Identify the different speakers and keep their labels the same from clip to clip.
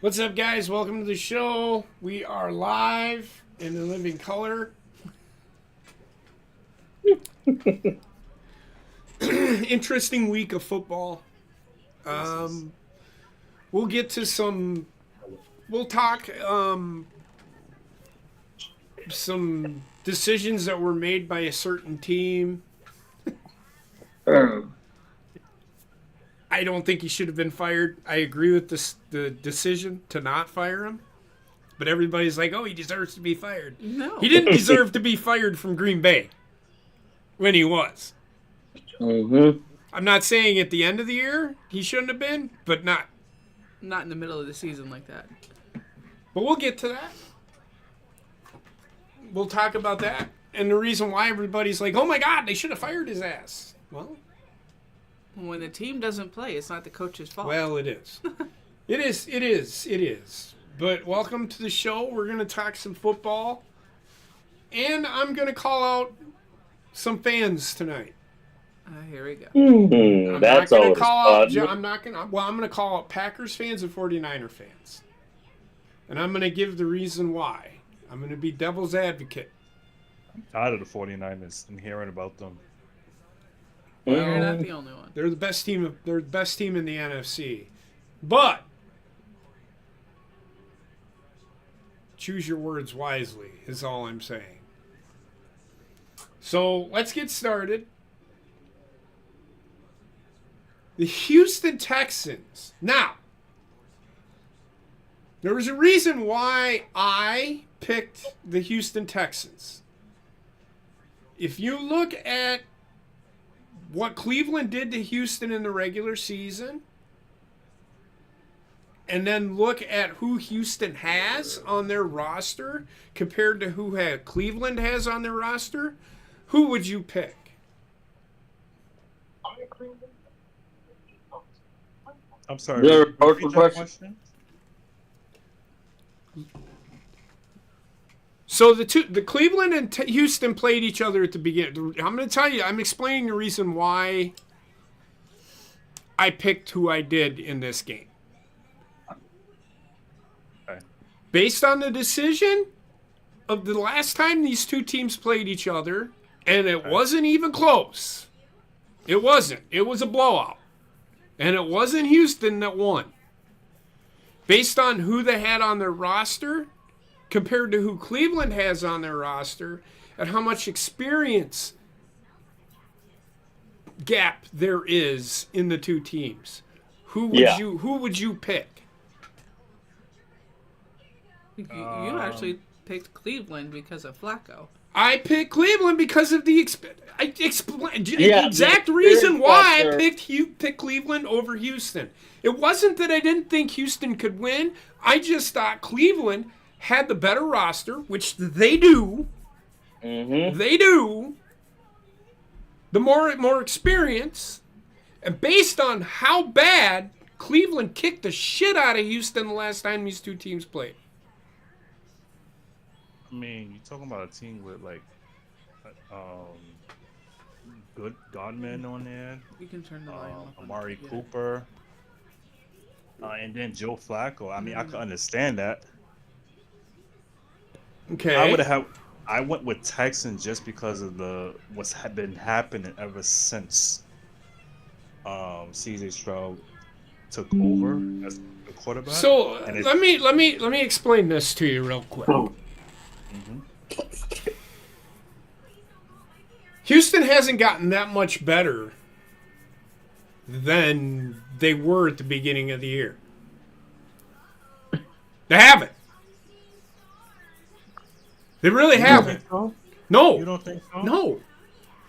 Speaker 1: What's up, guys? Welcome to the show. We are live in the living color. Interesting week of football. We'll get to some. We'll talk some decisions that were made by a certain team. I don't think he should have been fired. I agree with the decision to not fire him. But everybody's like, oh, he deserves to be fired.
Speaker 2: No.
Speaker 1: He didn't deserve to be fired from Green Bay when he was.
Speaker 3: Mm-hmm.
Speaker 1: I'm not saying at the end of the year he shouldn't have been, but not.
Speaker 2: Not in the middle of the season like that.
Speaker 1: But we'll get to that. We'll talk about that. And the reason why everybody's like, oh my God, they should have fired his ass. Well,
Speaker 2: When the team doesn't play, it's not the coach's fault.
Speaker 1: it is. It is. But welcome to the show. We're going to talk some football. And I'm going to call out some fans tonight.
Speaker 2: Here we go.
Speaker 1: I'm
Speaker 3: That's
Speaker 1: not gonna
Speaker 3: always
Speaker 1: call out,
Speaker 3: fun.
Speaker 1: I'm going to call out Packers fans and 49er fans. And I'm going to give the reason why. I'm going to be devil's advocate.
Speaker 4: Tired of the 49ers and hearing about them.
Speaker 2: You're not the only one.
Speaker 1: They're the best team. They're the best team in the NFC. But choose your words wisely is all I'm saying. So let's get started. The Houston Texans. Now, there was a reason why I picked the Houston Texans. If you look at what Cleveland did to Houston in the regular season, and then look at who Houston has on their roster compared to who Cleveland has on their roster, who would you pick?
Speaker 4: I'm sorry.
Speaker 3: Is there a
Speaker 4: repeat
Speaker 3: rhetorical
Speaker 4: that
Speaker 3: question?
Speaker 1: So the Cleveland and Houston played each other at the beginning. I'm going to tell you, I'm explaining the reason why I picked who I did in this game.
Speaker 4: Okay.
Speaker 1: Based on the decision of the last time these two teams played each other, and it wasn't even close. It wasn't. It was a blowout. And it wasn't Houston that won. Based on who they had on their roster compared to who Cleveland has on their roster and how much experience gap there is in the two teams. Who would you pick?
Speaker 2: You actually picked Cleveland because of Flacco.
Speaker 1: I picked Cleveland because of the
Speaker 3: Yeah,
Speaker 1: exact
Speaker 3: the
Speaker 1: reason why I
Speaker 3: factor.
Speaker 1: picked Cleveland over Houston. It wasn't that I didn't think Houston could win. I just thought Cleveland had the better roster, which they do.
Speaker 3: Mm-hmm.
Speaker 1: They do. The more experience. And based on how bad Cleveland kicked the shit out of Houston the last time these two teams played.
Speaker 4: I mean, you're talking about a team with like good Godmen on there,
Speaker 2: You can turn the volume up.
Speaker 4: Amari
Speaker 2: Yeah.
Speaker 4: Cooper, and then Joe Flacco. I mean, I could understand that.
Speaker 1: Okay.
Speaker 4: I went with Texans just because of what's been happening ever since CJ Stroud took over as the quarterback.
Speaker 1: So
Speaker 4: And it-
Speaker 1: let me explain this to you real quick.
Speaker 4: Mhm.
Speaker 1: Houston hasn't gotten that much better than they were at the beginning of the year. They haven't. They really
Speaker 4: You don't
Speaker 1: haven't.
Speaker 4: think so?
Speaker 1: No.
Speaker 4: You don't think so?
Speaker 1: No.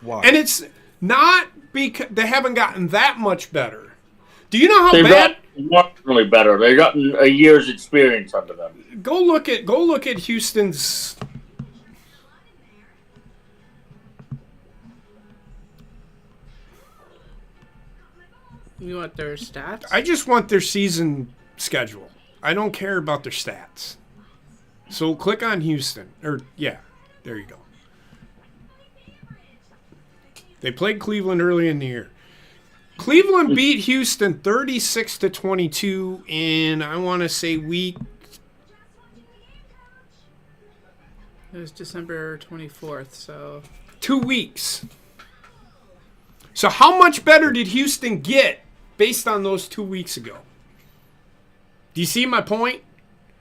Speaker 4: Why?
Speaker 1: And it's not because they haven't gotten that much better. Do you know how
Speaker 3: They've
Speaker 1: bad?
Speaker 3: gotten marginally better. They've gotten a year's experience under them.
Speaker 1: Go look at Houston's.
Speaker 2: You want their stats?
Speaker 1: I just want their season schedule. I don't care about their stats. So click on Houston. There you go. They played Cleveland early in the year. Cleveland beat Houston 36-22 in, I want to say, week.
Speaker 2: It was December 24th, so
Speaker 1: 2 weeks. So how much better did Houston get based on those 2 weeks ago? Do you see my point?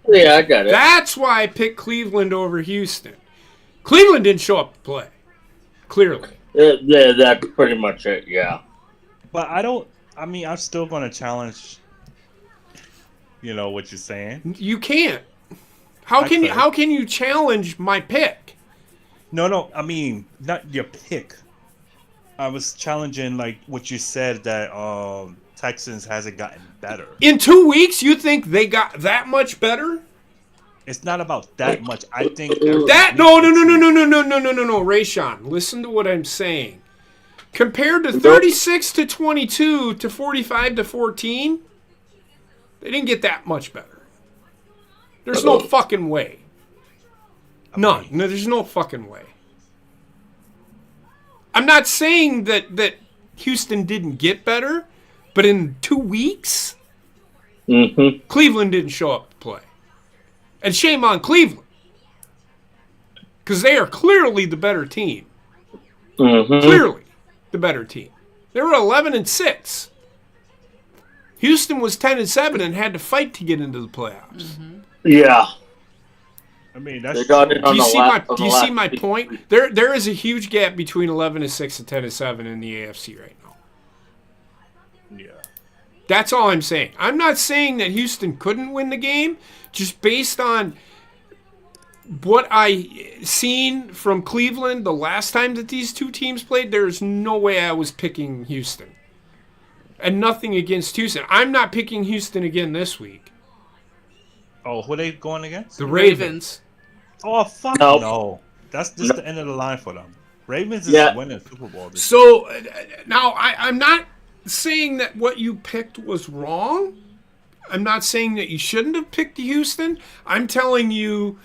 Speaker 3: Yeah, I got it.
Speaker 1: That's why I picked Cleveland over Houston. Cleveland didn't show up to play. Clearly.
Speaker 3: Yeah, that's pretty much it, yeah.
Speaker 4: But I'm still going to challenge, what you're saying.
Speaker 1: You can't. How can you challenge my pick?
Speaker 4: No, I mean, not your pick. I was challenging, like, what you said that Texans hasn't gotten better.
Speaker 1: In 2 weeks, you think they got that much better?
Speaker 4: It's not about that much. I think
Speaker 1: No, Rayshawn, listen to what I'm saying. Compared to 36-22 to 45-14, they didn't get that much better. There's no fucking way. None. No, there's no fucking way. I'm not saying that Houston didn't get better, but in 2 weeks, Cleveland didn't show up to play. And shame on Cleveland. Because they are clearly the better team. Clearly the better team. They were 11-6. Houston was 10-7 and had to fight to get into the playoffs.
Speaker 3: Yeah.
Speaker 4: I mean, that's.
Speaker 1: Do you see my point? There is a huge gap between 11-6 and 10-7 in the AFC right now.
Speaker 4: Yeah.
Speaker 1: That's all I'm saying. I'm not saying that Houston couldn't win the game, just based on what I seen from Cleveland the last time that these two teams played. There's no way I was picking Houston. And nothing against Houston. I'm not picking Houston again this week.
Speaker 4: Oh, who are they going against?
Speaker 1: The Ravens.
Speaker 4: Oh, fuck no. That's just the end of the line for them. Ravens is winning Super Bowl this year.
Speaker 1: So, now, I'm not saying that what you picked was wrong. I'm not saying that you shouldn't have picked Houston. I'm telling you,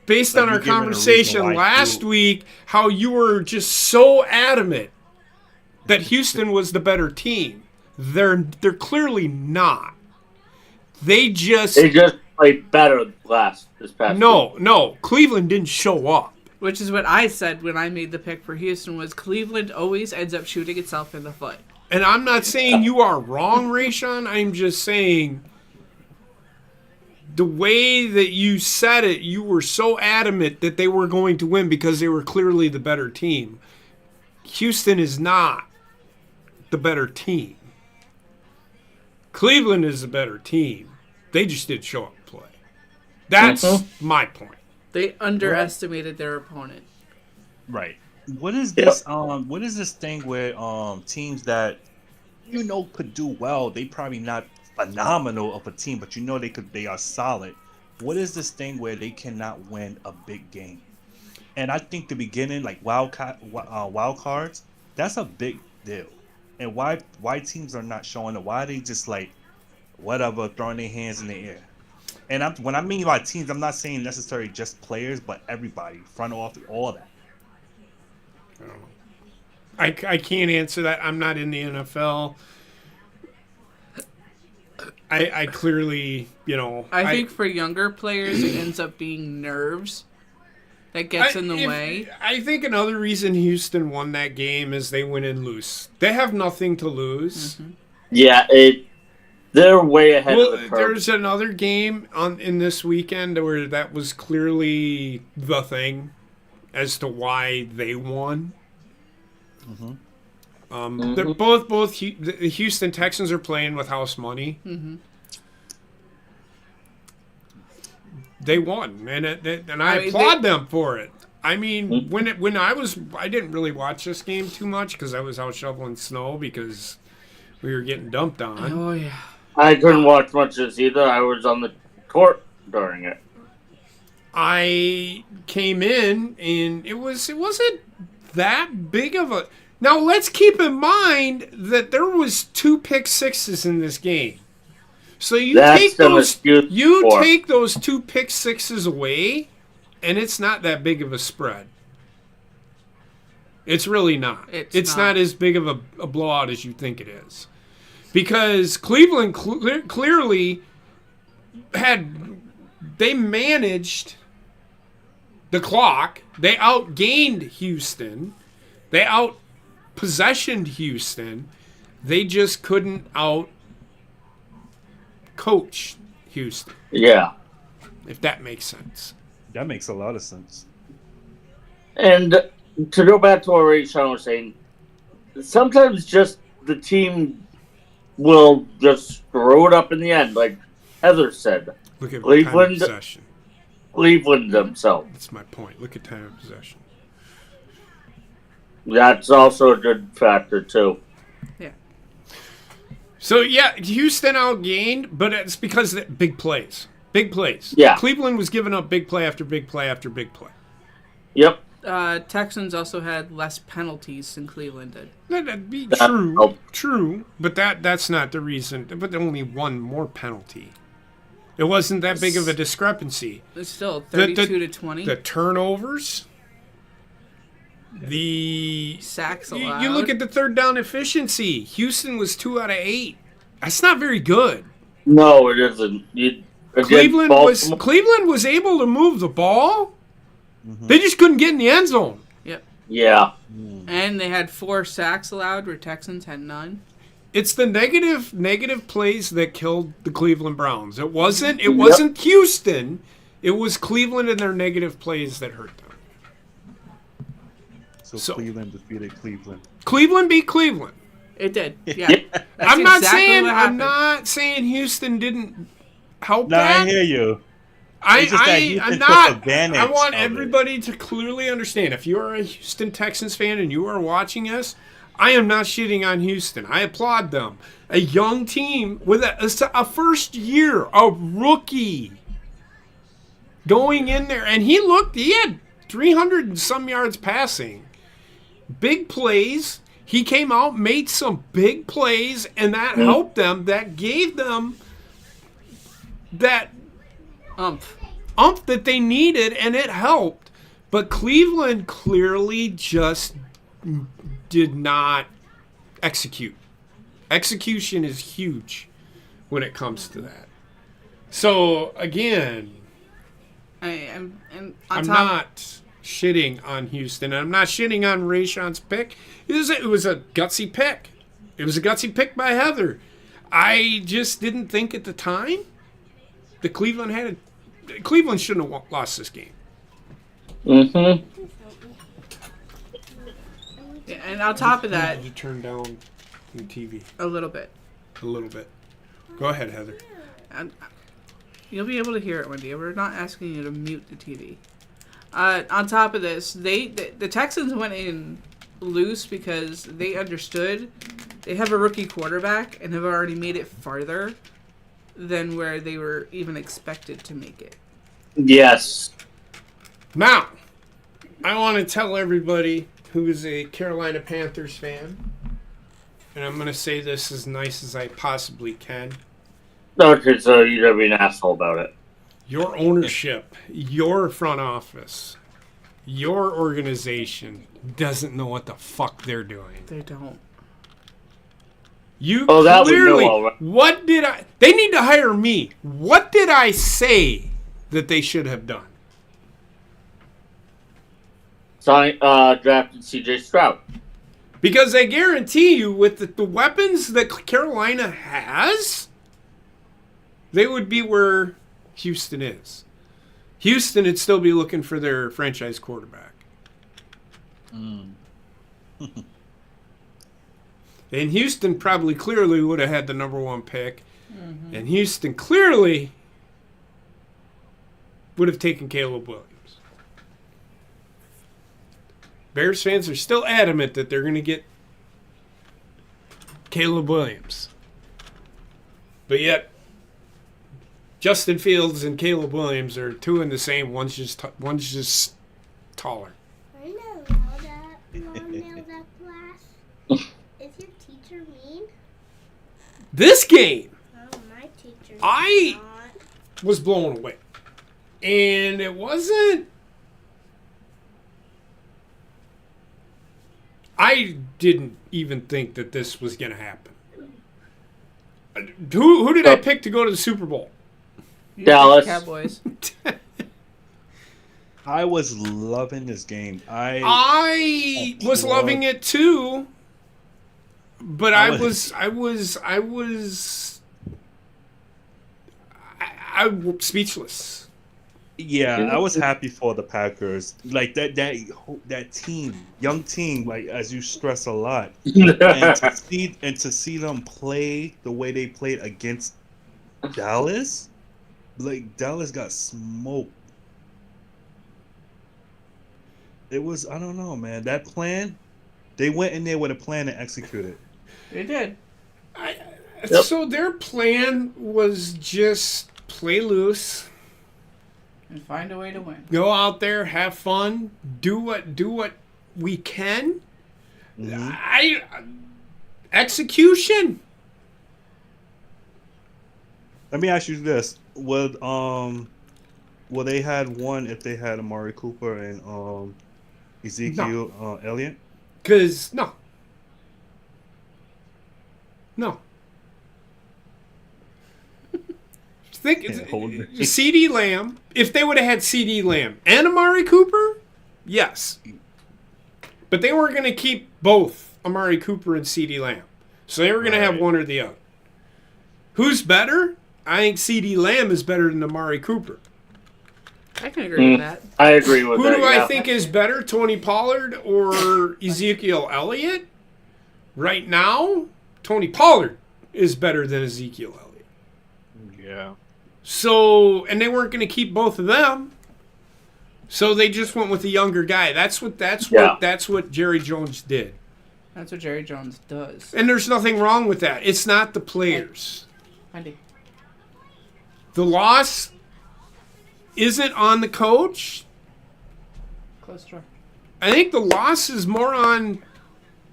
Speaker 1: based on our conversation last week, how you were just so adamant that Houston was the better team. They're clearly not. They just
Speaker 3: played better this past week.
Speaker 1: No. Cleveland didn't show up.
Speaker 2: which is what I said when I made the pick for Houston was Cleveland always ends up shooting itself in the foot.
Speaker 1: And I'm not saying you are wrong, Rayshawn. I'm just saying the way that you said it, you were so adamant that they were going to win because they were clearly the better team. Houston is not the better team. Cleveland is the better team. They just didn't show up to play. That's my point.
Speaker 2: They underestimated their opponent.
Speaker 4: Right. What is this? What is this thing where teams that could do well? They probably not phenomenal of a team, but they are solid. What is this thing where they cannot win a big game? And I think the beginning, like wild cards, that's a big deal. And why teams are not showing it? Why are they just like whatever, throwing their hands in the air? And when I mean by teams, I'm not saying necessarily just players, but everybody, front office, all that.
Speaker 1: I can't answer that. I'm not in the NFL. I clearly,
Speaker 2: I think for younger players, it ends up being nerves that gets in the way.
Speaker 1: I think another reason Houston won that game is they went in loose. They have nothing to lose.
Speaker 2: Mm-hmm.
Speaker 3: Yeah, they're way ahead of the curve.
Speaker 1: There's another game in this weekend where that was clearly the thing as to why they won. They're both the Houston Texans are playing with house money. They won, and I applaud them for it. I mean, I didn't really watch this game too much because I was out shoveling snow because we were getting dumped on.
Speaker 2: Oh yeah.
Speaker 3: I couldn't watch much of this either. I was on the court during it.
Speaker 1: I came in and it wasn't that big of a. Now let's keep in mind that there was 2 pick sixes in this game. So you take those 2 pick sixes away, and it's not that big of a spread. It's really not. It's not as big of a blowout as you think it is. because Cleveland clearly they managed the clock. They outgained Houston. They out-possessioned Houston. They just couldn't out-coach Houston.
Speaker 3: Yeah.
Speaker 1: If that makes sense.
Speaker 4: That makes a lot of sense.
Speaker 3: And to go back to what Ray Sean was saying, sometimes just the team will just screw it up in the end, like Heather said.
Speaker 1: Look at
Speaker 3: Cleveland-
Speaker 1: time of possession.
Speaker 3: Cleveland themselves.
Speaker 1: That's my point. Look at time of possession.
Speaker 3: That's also a good factor, too.
Speaker 1: So, yeah, Houston outgained, but it's because of the big plays. Big plays.
Speaker 3: Yeah.
Speaker 1: Cleveland was giving up big play after big play after big play.
Speaker 3: Yep.
Speaker 2: Texans also had less penalties than Cleveland did.
Speaker 1: That'd be
Speaker 3: That
Speaker 1: true.
Speaker 3: helped.
Speaker 1: True. But that's not the reason. But only one more penalty. It wasn't that big of a discrepancy.
Speaker 2: It's still
Speaker 1: The-
Speaker 2: 32 to 20.
Speaker 1: The turnovers, the
Speaker 2: Sacks
Speaker 1: you
Speaker 2: allowed.
Speaker 1: look at the third down efficiency. Houston was 2 out of 8. That's not very good.
Speaker 3: No, it isn't.
Speaker 1: Cleveland was able to move the ball. They just couldn't get in the end zone.
Speaker 2: Yep.
Speaker 3: Yeah.
Speaker 2: And they had 4 sacks allowed, where Texans had none.
Speaker 1: It's the negative plays that killed the Cleveland Browns. It wasn't Houston. It was Cleveland and their negative plays that hurt them.
Speaker 4: So Cleveland defeated Cleveland.
Speaker 1: Cleveland beat Cleveland.
Speaker 2: It did. Yeah. That's
Speaker 1: I'm not
Speaker 2: exactly what
Speaker 1: I'm
Speaker 2: happened.
Speaker 1: not saying Houston didn't help
Speaker 4: No,
Speaker 1: that.
Speaker 4: I hear you.
Speaker 1: I'm
Speaker 4: Houston
Speaker 1: not.
Speaker 4: took advantage
Speaker 1: I want
Speaker 4: of it.
Speaker 1: everybody to clearly understand. If you are a Houston Texans fan and you are watching us, I am not shitting on Houston. I applaud them. A young team with a first year, a rookie, going in there, and he had 300 and some yards passing. Big plays. He came out, made some big plays, and that helped them. That gave them that umph that they needed, and it helped. But Cleveland clearly just did not execute. Execution is huge when it comes to that. So, again,
Speaker 2: I'm
Speaker 1: not shitting on Houston. I'm not shitting on Rayshon's pick. It was a gutsy pick. It was a gutsy pick by Heather. I just didn't think at the time that Cleveland shouldn't have lost this game.
Speaker 3: Mm-hmm.
Speaker 2: Yeah, and on top of that,
Speaker 1: You turn down the TV
Speaker 2: a little bit.
Speaker 1: a little bit. Go ahead, Heather.
Speaker 2: You'll be able to hear it, Wendy. We're not asking you to mute the TV. On top of this, the Texans went in loose because they understood they have a rookie quarterback and have already made it farther than where they were even expected to make it.
Speaker 3: Yes.
Speaker 1: Now, I want to tell everybody who is a Carolina Panthers fan, and I'm going to say this as nice as I possibly can.
Speaker 3: Okay, so you're going to be an asshole about it.
Speaker 1: Your ownership, your front office, your organization doesn't know what the fuck they're doing.
Speaker 2: They don't.
Speaker 1: You
Speaker 3: that we know
Speaker 1: clearly,
Speaker 3: already.
Speaker 1: they need to hire me. What did I say that they should have done?
Speaker 3: Drafted C.J. Stroud.
Speaker 1: Because I guarantee you, with the weapons that Carolina has, they would be where Houston is. Houston would still be looking for their franchise quarterback. And Houston probably clearly would have had the number 1 pick. Mm-hmm. And Houston clearly would have taken Caleb Williams. Bears fans are still adamant that they're going to get Caleb Williams. But yet, Justin Fields and Caleb Williams are two in the same. One's just taller.
Speaker 5: I know that. You want to nail that class? Is your teacher mean?
Speaker 1: This game,
Speaker 5: Oh, my teacher.
Speaker 1: I-
Speaker 5: Not.
Speaker 1: was blown away. And it wasn't... I didn't even think that this was going to happen. Who did I pick to go to the Super Bowl?
Speaker 2: You
Speaker 3: Dallas.
Speaker 2: picked Cowboys.
Speaker 4: I was loving this game.
Speaker 1: I was loving it too, but I was speechless.
Speaker 4: Yeah, I was happy for the Packers. Like that team, young team, like as you stress a lot. and to see them play the way they played against Dallas, like Dallas got smoked. It was, I don't know, man. That plan, they went in there with a plan and executed.
Speaker 2: They did.
Speaker 1: So their plan was just play loose,
Speaker 2: And find a way to win.
Speaker 1: go out there, have fun, do what we can. Execution.
Speaker 4: Let me ask you this: would they had won if they had Amari Cooper and Ezekiel Elliott?
Speaker 1: Because no. Think CD Lamb. If they would have had CD Lamb and Amari Cooper, yes. But they weren't going to keep both Amari Cooper and CD Lamb, so they were going to have one or the other. Who's better? I think CD Lamb is better than Amari Cooper.
Speaker 2: I can agree with that.
Speaker 3: I agree with
Speaker 1: Who
Speaker 3: that.
Speaker 1: do I think is better, Tony Pollard or Ezekiel Elliott? Right now, Tony Pollard is better than Ezekiel Elliott.
Speaker 6: Yeah.
Speaker 1: So, and they weren't going to keep both of them. So they just went with the younger guy. That's what Jerry Jones did.
Speaker 2: That's what Jerry Jones does.
Speaker 1: And there's nothing wrong with that. It's not the players.
Speaker 2: Andy.
Speaker 1: The loss isn't on the coach.
Speaker 2: Close door.
Speaker 1: I think the loss is more on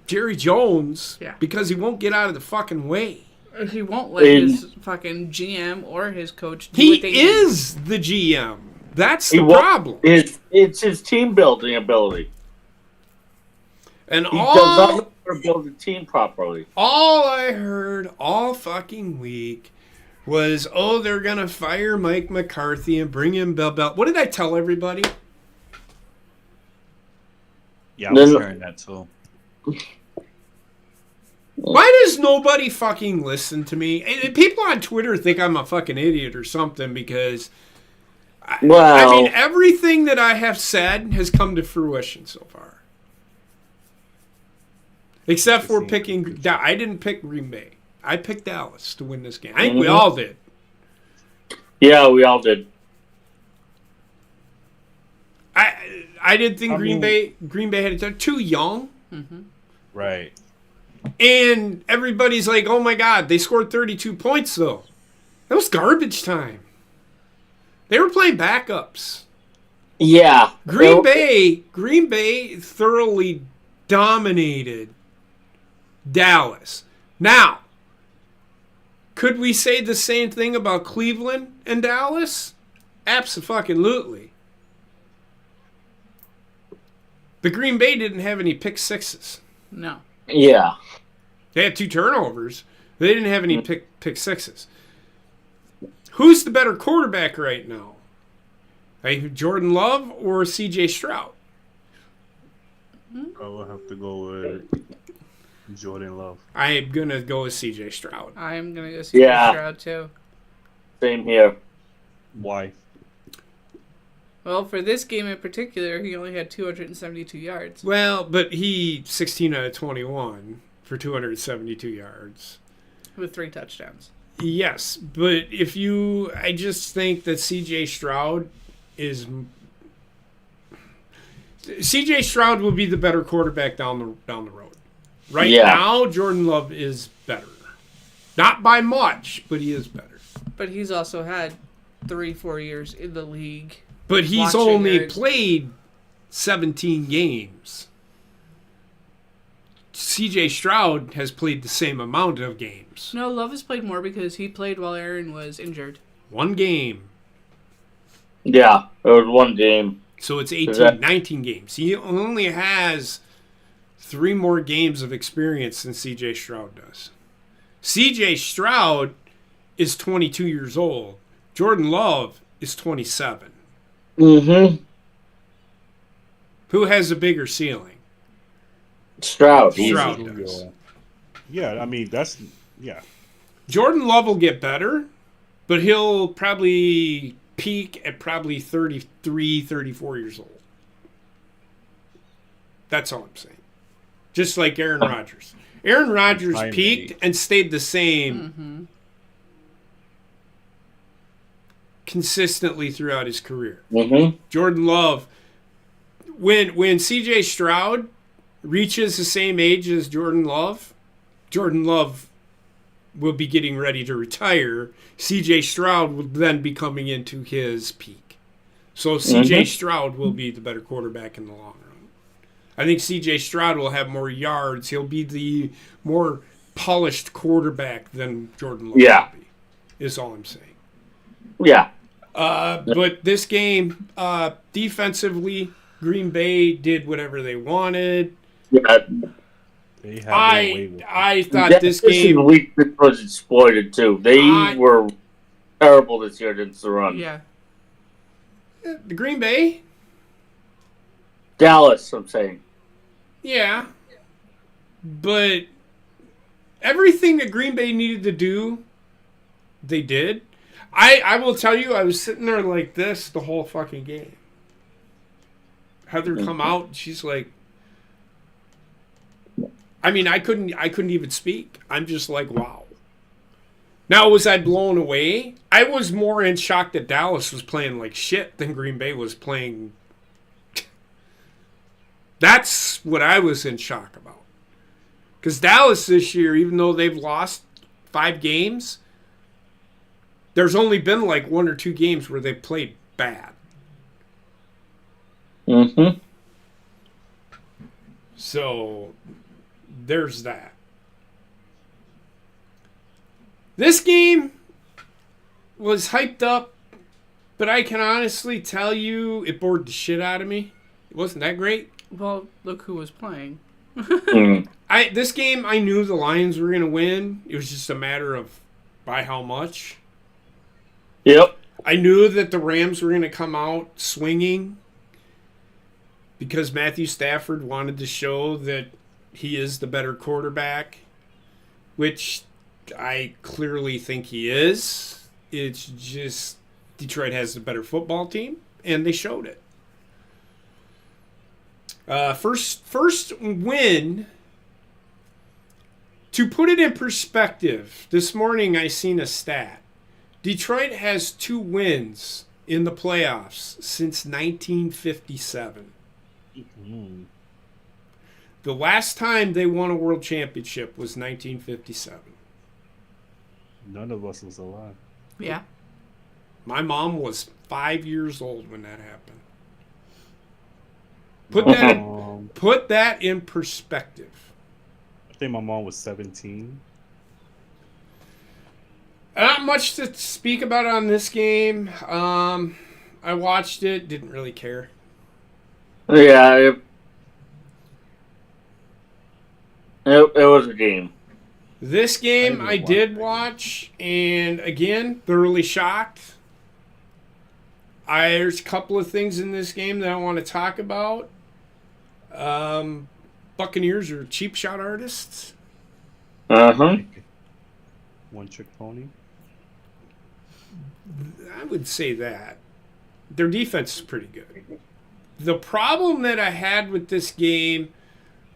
Speaker 1: Jerry Jones because he won't get out of the fucking way.
Speaker 2: He won't let his fucking GM or his coach do what they
Speaker 1: He is the GM. That's the problem.
Speaker 3: It's his team building ability.
Speaker 1: And
Speaker 3: He does not know how to build a team properly.
Speaker 1: All I heard all fucking week was, they're going to fire Mike McCarthy and bring in Bill Bell. What did I tell everybody?
Speaker 4: Yeah, I was hearing that too.
Speaker 1: Why does nobody fucking listen to me? And people on Twitter think I'm a fucking idiot or something because, I mean, everything that I have said has come to fruition so far. Except for picking, I didn't pick Green Bay. I picked Dallas to win this game. I think we all did.
Speaker 3: Yeah, we all did.
Speaker 1: I didn't think Green Bay had it. They're too young.
Speaker 2: Mm-hmm.
Speaker 4: Right.
Speaker 1: And everybody's like, oh my God, they scored 32 points though. That was garbage time. They were playing backups.
Speaker 3: Yeah.
Speaker 1: Green Bay thoroughly dominated Dallas. Now, could we say the same thing about Cleveland and Dallas? Abso-fucking-lutely. But Green Bay didn't have any pick sixes.
Speaker 2: No.
Speaker 3: Yeah.
Speaker 1: They had 2 turnovers. They didn't have any pick sixes. Who's the better quarterback right now? Jordan Love or C.J. Stroud?
Speaker 4: I will have to go with Jordan Love.
Speaker 1: I'm going to go with C.J. Stroud.
Speaker 2: I'm going to go see Stroud too.
Speaker 3: Same here.
Speaker 4: Why?
Speaker 2: Well, for this game in particular, he only had 272 yards.
Speaker 1: Well, but he 16 out of 21 for 272 yards.
Speaker 2: With 3 touchdowns.
Speaker 1: Yes, but I just think that C.J. Stroud will be the better quarterback down the road. Right now, Jordan Love is better. Not by much, but he is better.
Speaker 2: But he's also had 3-4 years in the league.
Speaker 1: But he's only played 17 games. C.J. Stroud has played the same amount of games.
Speaker 2: No, Love has played more because he played while Aaron was injured.
Speaker 1: 1 game.
Speaker 3: Yeah, it was 1 game.
Speaker 1: So it's 19 games. He only has 3 more games of experience than C.J. Stroud does. C.J. Stroud is 22 years old. Jordan Love is 27.
Speaker 3: Mm-hmm.
Speaker 1: Who has a bigger ceiling?
Speaker 3: Stroud.
Speaker 1: Stroud
Speaker 3: Easy.
Speaker 1: does.
Speaker 4: Yeah, I mean that's
Speaker 1: Jordan Love will get better, but he'll probably peak at probably 33, 34 years old. That's all I'm saying. Just like Aaron Rodgers. Aaron Rodgers
Speaker 4: Fine,
Speaker 1: peaked
Speaker 4: mate.
Speaker 1: and stayed the same consistently throughout his career.
Speaker 3: Mm-hmm.
Speaker 1: Jordan Love, when C.J. Stroud reaches the same age as Jordan Love will be getting ready to retire. C.J. Stroud will then be coming into his peak. So C.J. Stroud will be the better quarterback in the long run. I think C.J. Stroud will have more yards. He'll be the more polished quarterback than Jordan Love will be, is all I'm saying.
Speaker 3: Yeah.
Speaker 1: But this game, defensively, Green Bay did whatever they wanted.
Speaker 3: Yeah.
Speaker 4: they have their way with it.
Speaker 1: I thought this
Speaker 3: The
Speaker 1: game.
Speaker 3: weakness was exploited too. They were terrible this year against the run.
Speaker 2: Yeah.
Speaker 1: The Green Bay?
Speaker 3: Dallas, I'm saying.
Speaker 1: Yeah. But everything that Green Bay needed to do, they did. I will tell you, I was sitting there like this the whole fucking game. Heather come out, and she's like, I mean, I couldn't even speak. I'm just like, wow. Now, was I blown away? I was more in shock that Dallas was playing like shit than Green Bay was playing. That's what I was in shock about. Because Dallas this year, even though they've lost 5 games, there's only been like 1 or 2 games where they played bad.
Speaker 3: Mm-hmm.
Speaker 1: So there's that. This game was hyped up, but I can honestly tell you it bored the shit out of me. It wasn't that great.
Speaker 2: Well, look who was playing.
Speaker 1: This game, I knew the Lions were going to win. It was just a matter of by how much.
Speaker 3: Yep.
Speaker 1: I knew that the Rams were going to come out swinging because Matthew Stafford wanted to show that he is the better quarterback, which I clearly think he is. It's just Detroit has the better football team, and they showed it. First win. To put it in perspective, this morning I seen a stat. Detroit has 2 wins in the playoffs since 1957. The last time they won a world championship was 1957.
Speaker 4: None of us was alive.
Speaker 2: Yeah.
Speaker 1: My mom was 5 years old when that happened. Put that in perspective.
Speaker 4: I think my mom was 17.
Speaker 1: Not much to speak about on this game. I watched it, didn't really care.
Speaker 3: Yeah. It was a game.
Speaker 1: This game
Speaker 4: I
Speaker 1: I
Speaker 4: didn't
Speaker 1: did
Speaker 4: watch
Speaker 1: watch, and again, thoroughly shocked. There's a couple of things in this game that I want to talk about. Buccaneers are cheap shot artists.
Speaker 3: Uh-huh.
Speaker 4: One trick pony.
Speaker 1: I would say that. Their defense is pretty good. The problem that I had with this game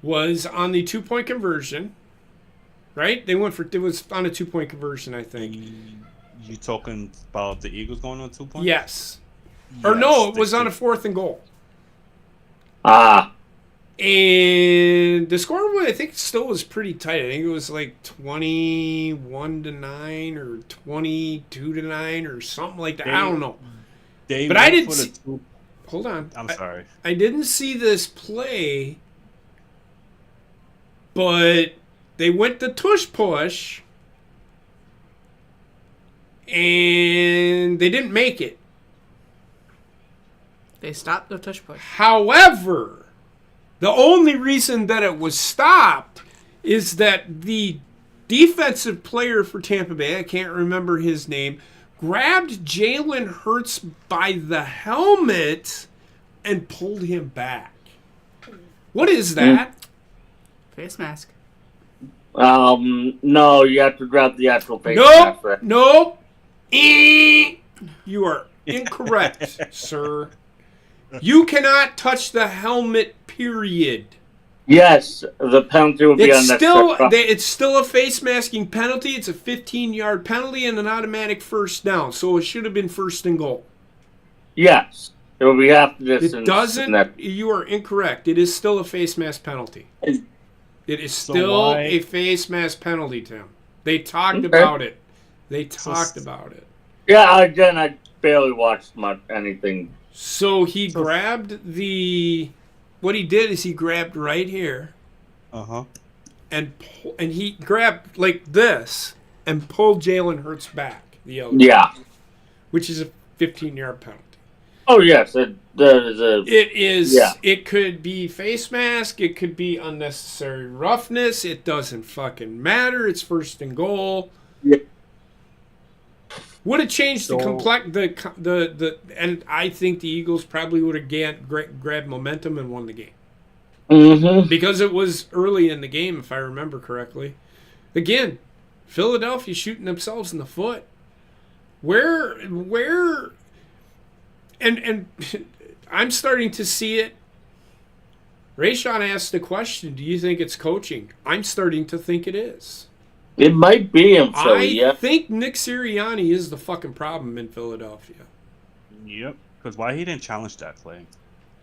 Speaker 1: was on the 2-point conversion. Right? It was on a 2-point conversion, I think.
Speaker 4: You talking about the Eagles going on 2 points?
Speaker 1: Yes. Or no, it was on a 4th and goal. And the score, I think, still was pretty tight. I think it was like 21-9 or 22-9 or something like that. I don't know. But I didn't see. Hold on.
Speaker 4: I'm sorry.
Speaker 1: I didn't see this play, but they went to tush push, and they didn't make it.
Speaker 2: They stopped the tush push.
Speaker 1: However, the only reason that it was stopped is that the defensive player for Tampa Bay, I can't remember his name, grabbed Jalen Hurts by the helmet and pulled him back. What is that?
Speaker 2: Face mask.
Speaker 3: No, you have to grab the actual face mask.
Speaker 1: Nope. You are incorrect, sir. You cannot touch the helmet, period.
Speaker 3: Yes, the penalty will be unnecessary.
Speaker 1: It's still a face masking penalty. It's a 15-yard penalty and an automatic first down. So it should have been first and goal.
Speaker 3: Yes. It will be half the distance.
Speaker 1: It doesn't. You are incorrect. It is still a face mask penalty. It is still a face mask penalty, Tim. They talked about it.
Speaker 3: Yeah, again, I barely watched anything.
Speaker 1: So he grabbed the... What he did is he grabbed right here.
Speaker 6: Uh-huh.
Speaker 1: And he grabbed like this and pulled Jalen Hurts back. Which is a 15-yard penalty.
Speaker 3: Oh, yes. It is. Yeah.
Speaker 1: It could be face mask. It could be unnecessary roughness. It doesn't fucking matter. It's first and goal.
Speaker 3: Yeah.
Speaker 1: Would have changed the and I think the Eagles probably would have grabbed momentum and won the game.
Speaker 3: Mm-hmm.
Speaker 1: Because it was early in the game, if I remember correctly. Again, Philadelphia shooting themselves in the foot. Where and I'm starting to see it. Rayshawn asked the question, do you think it's coaching? I'm starting to think it is.
Speaker 3: It might be in Philly,
Speaker 1: I think Nick Sirianni is the fucking problem in Philadelphia.
Speaker 4: Yep. Because why he didn't challenge that play?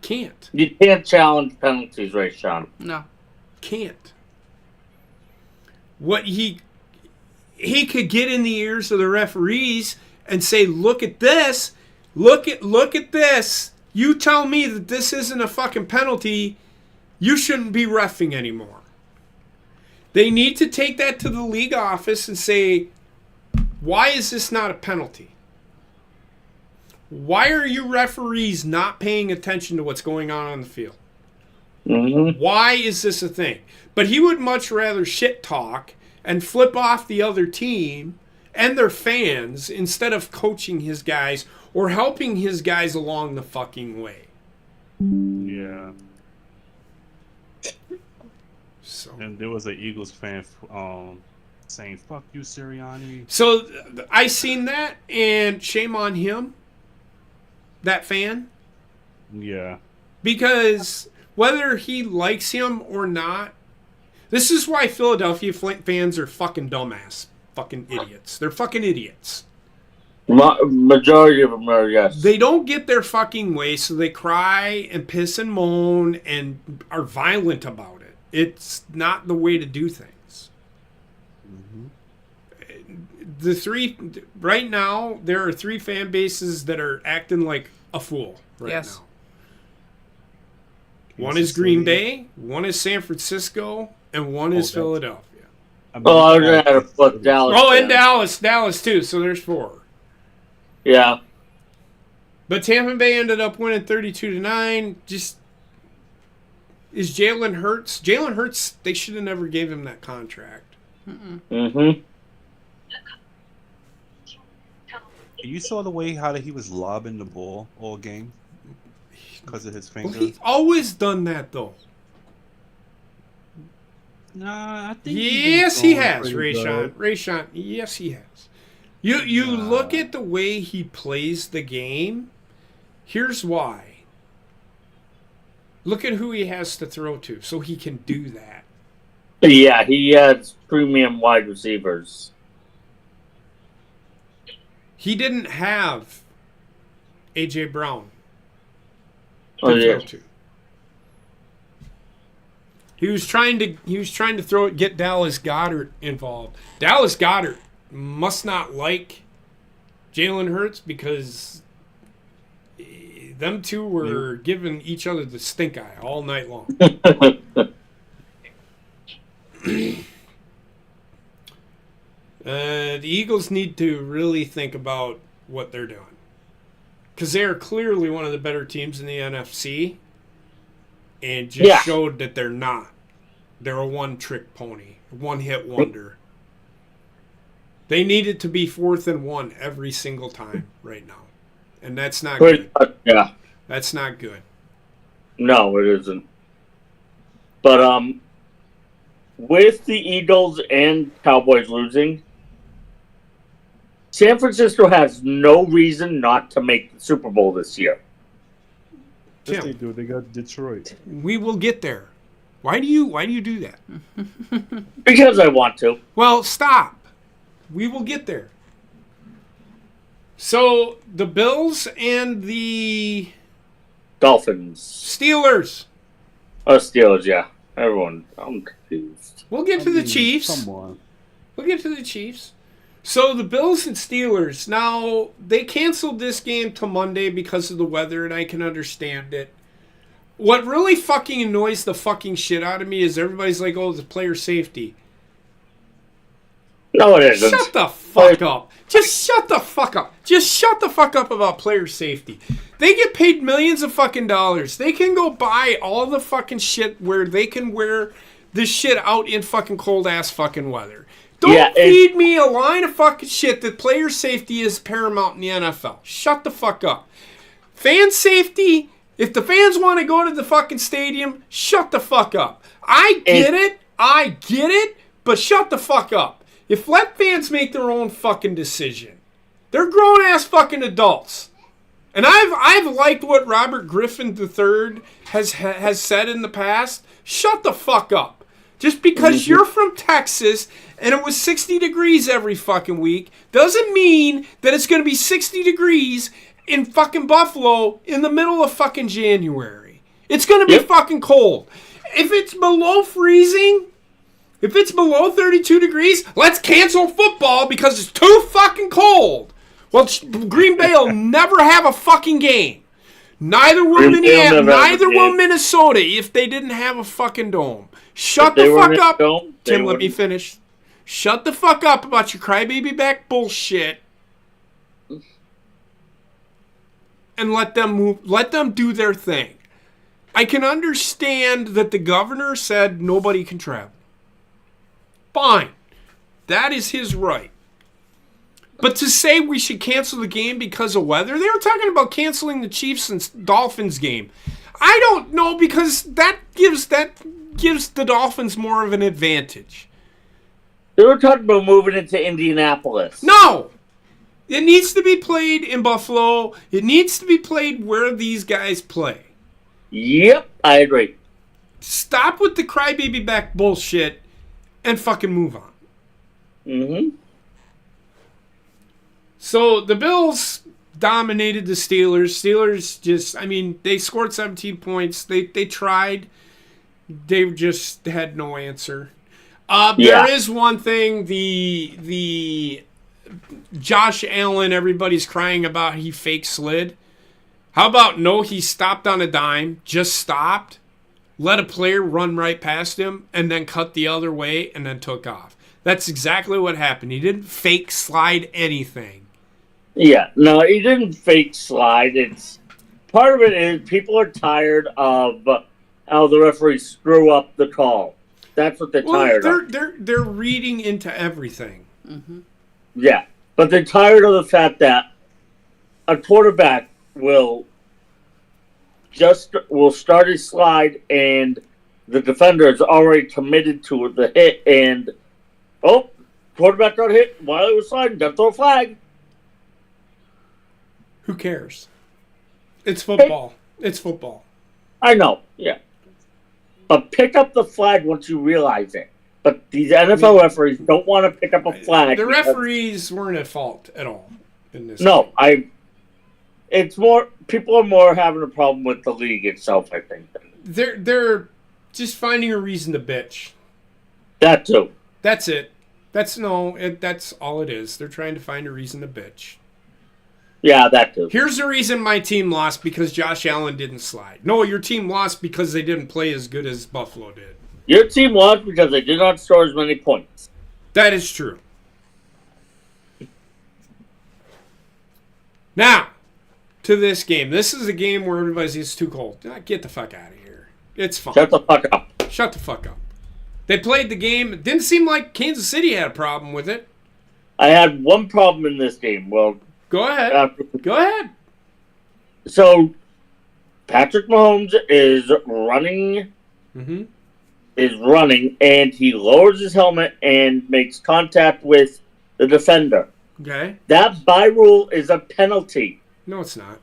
Speaker 1: Can't.
Speaker 3: You can't challenge penalties, right, Sean?
Speaker 2: No.
Speaker 1: Can't. What he could get in the ears of the referees and say, look at this. Look at this. You tell me that this isn't a fucking penalty. You shouldn't be reffing anymore. They need to take that to the league office and say, why is this not a penalty? Why are you referees not paying attention to what's going on the field?
Speaker 3: Mm-hmm.
Speaker 1: Why is this a thing? But he would much rather shit talk and flip off the other team and their fans instead of coaching his guys or helping his guys along the fucking way.
Speaker 4: Yeah.
Speaker 1: So.
Speaker 4: And there was an Eagles fan saying, fuck you, Sirianni.
Speaker 1: So I seen that, and shame on him, that fan.
Speaker 4: Yeah.
Speaker 1: Because whether he likes him or not, this is why Philadelphia fans are fucking dumbass. Fucking idiots. They're fucking idiots.
Speaker 3: Majority of them are, yes.
Speaker 1: They don't get their fucking way, so they cry and piss and moan and are violent about it. It's not the way to do things. Mm-hmm. Right now, there are 3 fan bases that are acting like a fool right now. One is Green Bay, one is San Francisco, and one is Philadelphia.
Speaker 3: I was going to put Dallas.
Speaker 1: Oh, and Dallas too, so there's 4.
Speaker 3: Yeah.
Speaker 1: But Tampa Bay ended up winning 32-9. Just is Jalen Hurts. Jalen Hurts, they should have never gave him that contract.
Speaker 3: Mm-hmm.
Speaker 4: You saw the way how he was lobbing the ball all game because of his fingers.
Speaker 1: Well, he's always done that though.
Speaker 4: Nah, I think
Speaker 1: yes, he has, Rayshawn, yes, he has. You look at the way he plays the game. Here's why. Look at who he has to throw to, so he can do that.
Speaker 3: Yeah, he has premium wide receivers.
Speaker 1: He didn't have A.J. Brown
Speaker 3: to
Speaker 1: throw to. He was trying to throw it, get Dallas Goedert involved. Dallas Goedert must not like Jalen Hurts because them two were giving each other the stink eye all night long. The Eagles need to really think about what they're doing because they are clearly one of the better teams in the NFC and just showed that they're not. They're a one-trick pony, one-hit wonder. They need it to be 4th and 1 every single time right now. And that's not
Speaker 3: Pretty
Speaker 1: good.
Speaker 3: much, yeah.
Speaker 1: That's not good.
Speaker 3: No, it isn't. But with the Eagles and Cowboys losing, San Francisco has no reason not to make the Super Bowl this year.
Speaker 4: Yes,
Speaker 1: Tim.
Speaker 4: they do. They got Detroit.
Speaker 1: We will get there. Why do you do that?
Speaker 3: Because I want to.
Speaker 1: Well, stop. We will get there. So the Bills and the
Speaker 3: Dolphins.
Speaker 1: Steelers.
Speaker 3: Oh, Steelers, yeah. Everyone, I'm confused.
Speaker 1: We'll get to the Chiefs.
Speaker 4: Come on.
Speaker 1: We'll get to the Chiefs. So the Bills and Steelers. Now, they canceled this game till Monday because of the weather, and I can understand it. What really fucking annoys the fucking shit out of me is everybody's like, oh, the player safety.
Speaker 3: No, it isn't.
Speaker 1: Shut the fuck up. Just shut the fuck up. Just shut the fuck up about player safety. They get paid millions of fucking dollars. They can go buy all the fucking shit where they can wear this shit out in fucking cold ass fucking weather. Don't feed me a line of fucking shit that player safety is paramount in the NFL. Shut the fuck up. Fan safety, if the fans want to go to the fucking stadium, shut the fuck up. I get it, but shut the fuck up. If let fans make their own fucking decision. They're grown ass fucking adults. And I've liked what Robert Griffin III has said in the past. Shut the fuck up. Just because you're from Texas and it was 60 degrees every fucking week doesn't mean that it's going to be 60 degrees in fucking Buffalo in the middle of fucking January. It's going to be fucking cold. If it's below freezing, if it's below 32 degrees, let's cancel football because it's too fucking cold. Well, Green Bay will never have a fucking game. Neither will Minnesota if they didn't have a fucking dome. Shut the fuck up. Tim, let me finish. Shut the fuck up about your crybaby back bullshit. And let them move. Let them do their thing. I can understand that the governor said nobody can travel. Fine. That is his right. But to say we should cancel the game because of weather, they were talking about canceling the Chiefs and Dolphins game. I don't know, because that gives the Dolphins more of an advantage.
Speaker 3: They were talking about moving it to Indianapolis.
Speaker 1: No! It needs to be played in Buffalo. It needs to be played where these guys play.
Speaker 3: Yep, I agree.
Speaker 1: Stop with the crybaby back bullshit and fucking move on.
Speaker 3: Mm-hmm.
Speaker 1: So the Bills dominated the Steelers. Steelers just, they scored 17 points. They tried. They just had no answer. There is one thing, the Josh Allen, everybody's crying about he fake slid. How about he stopped on a dime, just stopped, let a player run right past him, and then cut the other way, and then took off. That's exactly what happened. He didn't fake slide anything.
Speaker 3: Yeah, no, he didn't fake slide. It's part of it is people are tired of how the referees screw up the call. That's what they're tired of.
Speaker 1: They're reading into everything.
Speaker 2: Mm-hmm.
Speaker 3: Yeah, but they're tired of the fact that a quarterback will start his slide and the defender is already committed to the hit, and quarterback got hit while he was sliding. Got to throw a flag.
Speaker 1: Who cares? It's football. It's football.
Speaker 3: I know, yeah. But pick up the flag once you realize it. But these NFL referees don't want to pick up a flag.
Speaker 1: The referees weren't at fault at all in this.
Speaker 3: No, it's more, people are more having a problem with the league itself, I think.
Speaker 1: They're just finding a reason to bitch.
Speaker 3: That too.
Speaker 1: That's it. That's all it is. They're trying to find a reason to bitch.
Speaker 3: Yeah, that too.
Speaker 1: Here's the reason my team lost, because Josh Allen didn't slide. No, your team lost because they didn't play as good as Buffalo did.
Speaker 3: Your team lost because they did not score as many points.
Speaker 1: That is true. Now, to this game. This is a game where everybody's it's too cold. Get the fuck out of here. It's fine.
Speaker 3: Shut the fuck up.
Speaker 1: Shut the fuck up. They played the game. It didn't seem like Kansas City had a problem with it.
Speaker 3: I had one problem in this game. Well,
Speaker 1: Go ahead. Go ahead.
Speaker 3: So, Patrick Mahomes is running,
Speaker 1: Mm-hmm.
Speaker 3: and he lowers his helmet and makes contact with the defender.
Speaker 1: Okay.
Speaker 3: That by rule is a penalty.
Speaker 1: No, it's not.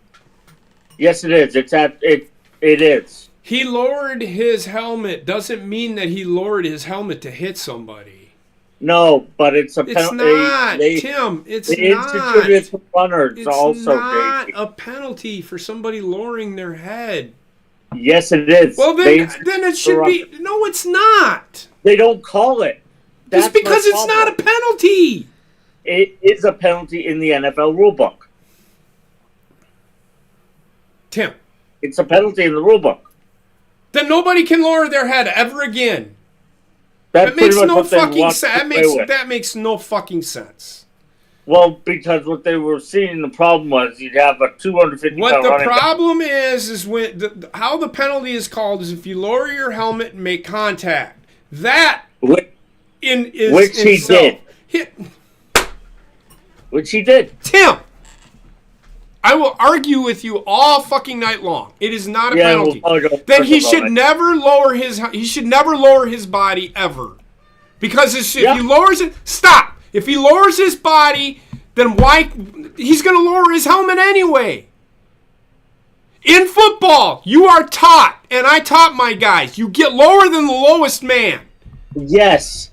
Speaker 3: Yes, it is. It is.
Speaker 1: He lowered his helmet doesn't mean that he lowered his helmet to hit somebody.
Speaker 3: No, but it's a
Speaker 1: It's
Speaker 3: penalty.
Speaker 1: not, Tim. It's
Speaker 3: they
Speaker 1: not.
Speaker 3: instituted it for runners
Speaker 1: It's
Speaker 3: also,
Speaker 1: not
Speaker 3: JT.
Speaker 1: a penalty for somebody lowering their head.
Speaker 3: Yes, it is.
Speaker 1: Well, then it should be. No, it's not.
Speaker 3: They don't call it.
Speaker 1: Just
Speaker 3: That's
Speaker 1: because
Speaker 3: my
Speaker 1: it's not a
Speaker 3: problem.
Speaker 1: penalty.
Speaker 3: It is a penalty in the NFL rulebook.
Speaker 1: Tim,
Speaker 3: It's a penalty in the rulebook.
Speaker 1: then nobody can lower their head ever again.
Speaker 3: That's
Speaker 1: That makes
Speaker 3: pretty much
Speaker 1: no
Speaker 3: what they
Speaker 1: fucking
Speaker 3: want
Speaker 1: sense.
Speaker 3: to play with.
Speaker 1: That makes no fucking sense.
Speaker 3: Well, because what they were seeing, the problem was you'd have a 250
Speaker 1: What
Speaker 3: pound
Speaker 1: the
Speaker 3: running back.
Speaker 1: problem is when how the penalty is called is if you lower your helmet and make contact. That
Speaker 3: Which
Speaker 1: is
Speaker 3: Which he
Speaker 1: itself-
Speaker 3: did. Which he did.
Speaker 1: Tim, I will argue with you all fucking night long. It is not a
Speaker 3: Yeah,
Speaker 1: penalty.
Speaker 3: we'll go
Speaker 1: Then
Speaker 3: first
Speaker 1: he
Speaker 3: about
Speaker 1: should
Speaker 3: it.
Speaker 1: never lower his. He should never lower his body ever, because if
Speaker 3: Yeah.
Speaker 1: he lowers it, stop. If he lowers his body, then why? He's going to lower his helmet anyway. In football, you are taught, and I taught my guys, you get lower than the lowest man.
Speaker 3: Yes,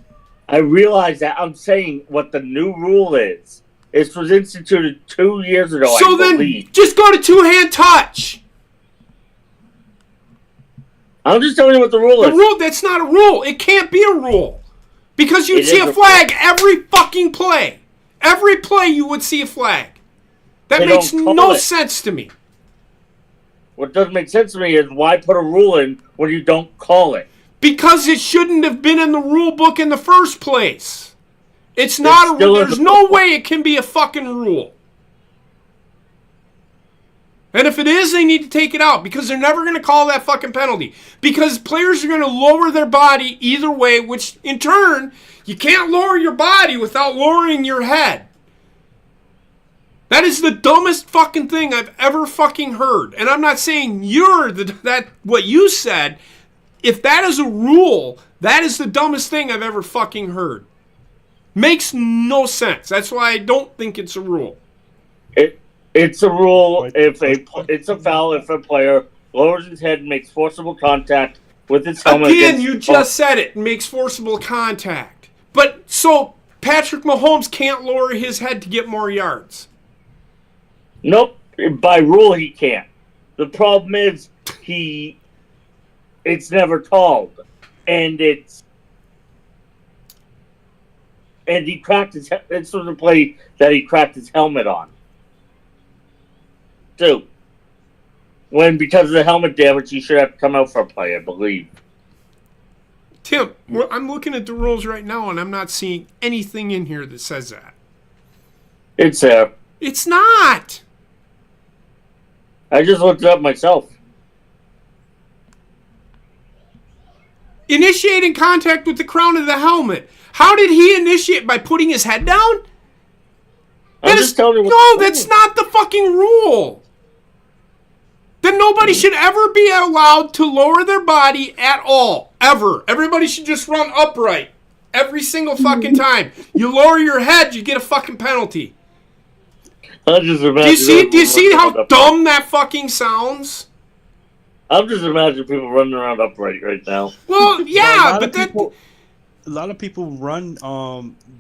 Speaker 3: I realize that. I'm saying what the new rule is. This was instituted 2 years ago,
Speaker 1: So
Speaker 3: I
Speaker 1: then,
Speaker 3: believe.
Speaker 1: just go to two-hand touch.
Speaker 3: I'm just telling you what the rule
Speaker 1: The
Speaker 3: is.
Speaker 1: rule, that's not a rule. It can't be a rule. Because you'd
Speaker 3: It
Speaker 1: see
Speaker 3: is
Speaker 1: a
Speaker 3: a
Speaker 1: flag every fucking play. Every play you would see a flag. That
Speaker 3: They
Speaker 1: makes
Speaker 3: don't call
Speaker 1: no
Speaker 3: it.
Speaker 1: sense to me.
Speaker 3: What doesn't make sense to me is why put a rule in when you don't call it.
Speaker 1: Because it shouldn't have been in the rule book in the first place. It's not a
Speaker 3: still
Speaker 1: rule.
Speaker 3: in
Speaker 1: There's
Speaker 3: the
Speaker 1: no
Speaker 3: book.
Speaker 1: way it can be a fucking rule. And if it is, they need to take it out because they're never going to call that fucking penalty. Because players are going to lower their body either way, which in turn, you can't lower your body without lowering your head. That is the dumbest fucking thing I've ever fucking heard. And I'm not saying you're that what you said. If that is a rule, that is the dumbest thing I've ever fucking heard. Makes no sense. That's why I don't think it's a rule.
Speaker 3: It's a rule if it's a foul if a player lowers his head and makes forcible contact with his helmet.
Speaker 1: Again,
Speaker 3: against-
Speaker 1: you just said it. Makes forcible contact. But so Patrick Mahomes can't lower his head to get more yards.
Speaker 3: Nope. By rule, he can't. The problem is it's never called, and he cracked his. This was a play that he cracked his helmet on. Too. When because of the helmet damage, he should have come out for a play, I believe.
Speaker 1: Tim, I'm looking at the rules right now, and I'm not seeing anything in here that says that.
Speaker 3: It's there.
Speaker 1: It's not.
Speaker 3: I just looked it up myself.
Speaker 1: Initiating contact with the crown of the helmet. How did he initiate? By putting his head down?
Speaker 3: I'm just telling you what
Speaker 1: No,
Speaker 3: the rule
Speaker 1: that's
Speaker 3: is.
Speaker 1: not the fucking rule. Then nobody should ever be allowed to lower their body at all. Ever. Everybody should just run upright. Every single fucking time. You lower your head, you get a fucking penalty.
Speaker 3: I'm just
Speaker 1: Do
Speaker 3: imagining
Speaker 1: you see
Speaker 3: people
Speaker 1: how
Speaker 3: running
Speaker 1: dumb that fucking sounds?
Speaker 3: I'm just imagining people running around upright right now.
Speaker 1: Well, yeah, but
Speaker 4: A lot of people run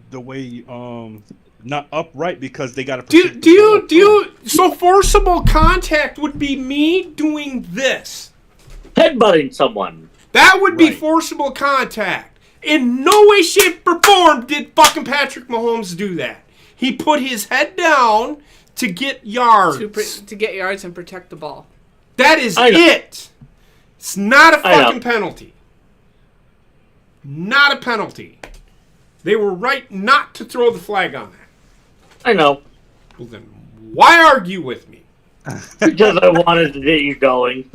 Speaker 4: the way not upright because they got to.
Speaker 1: do you so forcible contact would be me doing this.
Speaker 3: Headbutting someone.
Speaker 1: That would be
Speaker 4: Right.
Speaker 1: forcible contact. In no way, shape, or form did fucking Patrick Mahomes do that. He put his head down to get yards.
Speaker 2: to get yards and protect the ball.
Speaker 1: That is
Speaker 3: I know.
Speaker 1: it. It's not a
Speaker 3: I know.
Speaker 1: fucking penalty. Not a penalty. They were right not to throw the flag on that.
Speaker 3: I know.
Speaker 1: Well, then why argue with me?
Speaker 3: Because I wanted to get you going.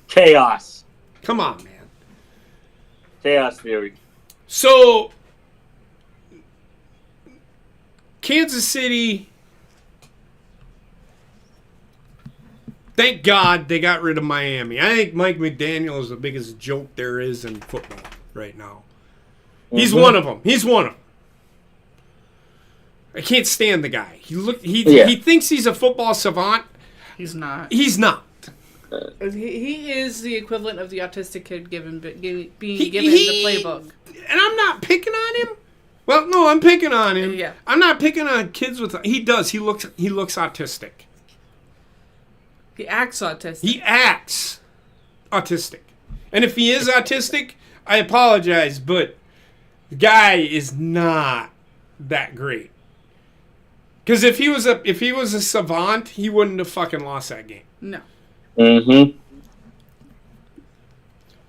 Speaker 3: Chaos.
Speaker 1: Come on, man.
Speaker 3: Chaos theory.
Speaker 1: So, Kansas City, thank God they got rid of Miami. I think Mike McDaniel is the biggest joke there is in football right now. He's one of them. He's one of them. I can't stand the guy. He thinks he's a football savant.
Speaker 2: He's not.
Speaker 1: He's not.
Speaker 2: He is the equivalent of the autistic kid being given the playbook.
Speaker 1: And I'm not picking on him. Well, no, I'm picking on him.
Speaker 2: Yeah.
Speaker 1: I'm not picking on kids with. He does. He looks autistic.
Speaker 2: He acts autistic.
Speaker 1: He acts autistic. And if he is autistic, I apologize, but the guy is not that great. Because if he was a savant, he wouldn't have fucking lost that game.
Speaker 2: No.
Speaker 3: Mm-hmm.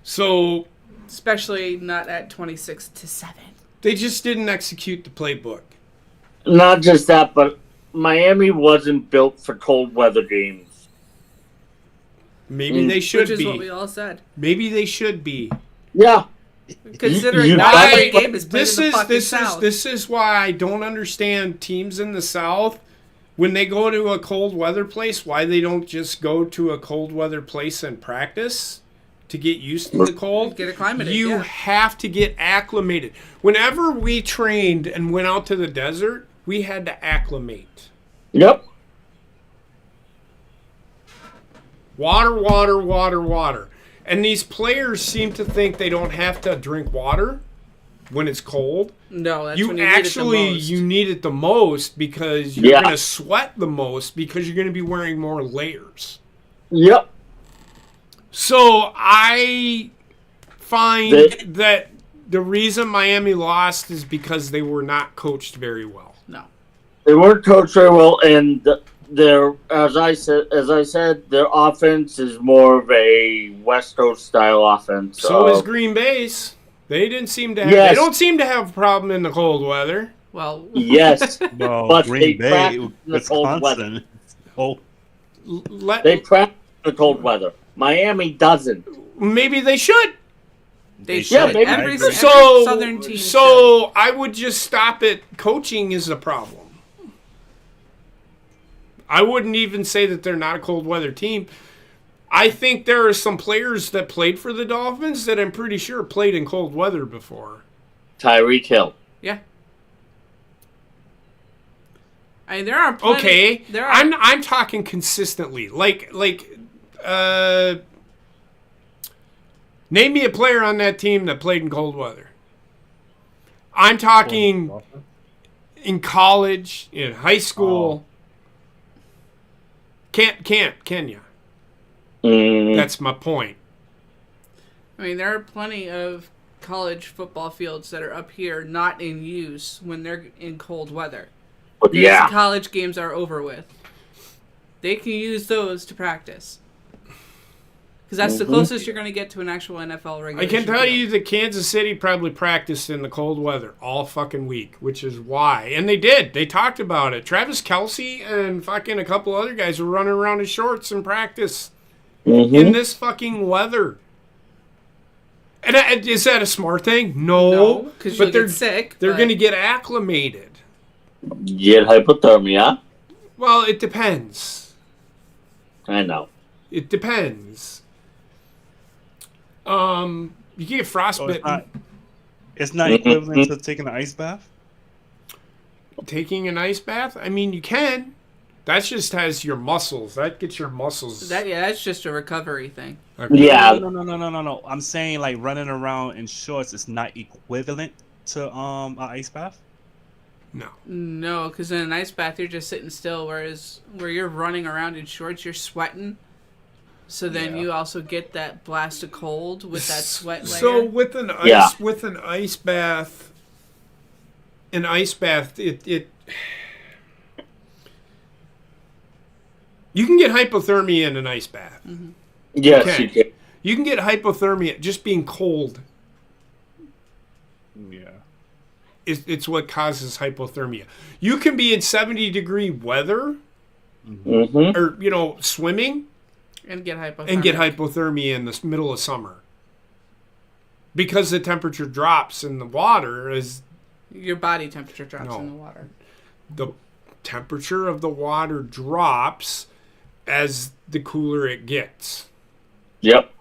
Speaker 1: So,
Speaker 2: Especially not at 26-7.
Speaker 1: they just didn't execute the playbook.
Speaker 3: Not just that, but Miami wasn't built for cold weather games.
Speaker 1: Maybe they should
Speaker 2: Which is
Speaker 1: be.
Speaker 2: what we all said.
Speaker 1: Maybe they should be.
Speaker 3: Yeah.
Speaker 2: Considering not every game is played in the fucking South.
Speaker 1: This is why I don't understand teams in the South when they go to a cold weather place, why they don't just go to a cold weather place and practice to get used to the cold.
Speaker 2: Get acclimated.
Speaker 1: You have to get acclimated. Whenever we trained and went out to the desert, we had to acclimate.
Speaker 3: Yep.
Speaker 1: Water, water, water, water. And these players seem to think they don't have to drink water when it's cold.
Speaker 2: No, that's
Speaker 1: You
Speaker 2: when you
Speaker 1: actually
Speaker 2: need it the most.
Speaker 1: you need it the most because you're going to sweat the most because you're going to be wearing more layers.
Speaker 3: Yep.
Speaker 1: So I find that the reason Miami lost is because they were not coached very well.
Speaker 2: No.
Speaker 3: They weren't coached very well, and their as I said, their offense is more of a West Coast style offense.
Speaker 1: So is Green Bay's. They didn't seem to have.
Speaker 3: Yes.
Speaker 1: They don't seem to have a problem in the cold weather.
Speaker 2: Well,
Speaker 3: yes,
Speaker 4: Well,
Speaker 3: but
Speaker 4: Green
Speaker 3: they
Speaker 4: Bay,
Speaker 3: practice in the cold weather.
Speaker 4: Wisconsin.
Speaker 3: They practice in the cold weather. Miami doesn't.
Speaker 1: Maybe they should.
Speaker 2: they
Speaker 3: Yeah,
Speaker 2: should.
Speaker 3: maybe.
Speaker 2: Every
Speaker 1: So
Speaker 2: Southern team should.
Speaker 1: so I would just stop it. Coaching is the problem. I wouldn't even say that they're not a cold weather team. I think there are some players that played for the Dolphins that I'm pretty sure played in cold weather before.
Speaker 3: Tyreek Hill.
Speaker 2: Yeah. I mean, there are plenty.
Speaker 1: Okay,
Speaker 2: There are.
Speaker 1: I'm talking consistently. Name me a player on that team that played in cold weather. I'm talking in college, in high school. Can you? That's my point.
Speaker 2: I mean, there are plenty of college football fields that are up here not in use when they're in cold weather.
Speaker 3: But
Speaker 2: Because
Speaker 3: yeah,
Speaker 2: college games are over with. They can use those to practice. Because that's the closest you're going to get to an actual NFL regulation
Speaker 1: I can tell
Speaker 2: field.
Speaker 1: you that Kansas City probably practiced in the cold weather all fucking week, which is why. And they did. They talked about it. Travis Kelce and fucking a couple other guys were running around in shorts in practice in this fucking weather. And is that a smart thing? No.
Speaker 2: because you'll get sick.
Speaker 1: They're
Speaker 2: but-
Speaker 1: going to get acclimated.
Speaker 3: get hypothermia.
Speaker 1: Well, it depends.
Speaker 3: I know.
Speaker 1: It depends. You can get
Speaker 4: So
Speaker 1: frostbitten.
Speaker 4: it's not equivalent to taking an ice bath?
Speaker 1: Taking an ice bath? I mean, you can. That just has your muscles. That gets your muscles.
Speaker 2: That's just a recovery thing.
Speaker 1: Okay.
Speaker 3: Yeah.
Speaker 4: No. I'm saying like running around in shorts is not equivalent to an ice bath.
Speaker 1: No.
Speaker 2: No, because in an ice bath, you're just sitting still, whereas where you're running around in shorts, you're sweating. So then you also get that blast of cold with that sweat layer.
Speaker 1: So with an ice bath, it you can get hypothermia in an ice bath.
Speaker 3: Yes,
Speaker 1: Okay.
Speaker 3: you can.
Speaker 1: You can get hypothermia just being cold.
Speaker 4: Yeah.
Speaker 1: It's what causes hypothermia. You can be in 70-degree weather or swimming
Speaker 2: and get hypothermia.
Speaker 1: in the middle of summer. Because the temperature drops in the water
Speaker 2: Your body temperature drops
Speaker 1: No.
Speaker 2: in the water.
Speaker 1: the temperature of the water drops as the cooler it gets.
Speaker 3: Yep.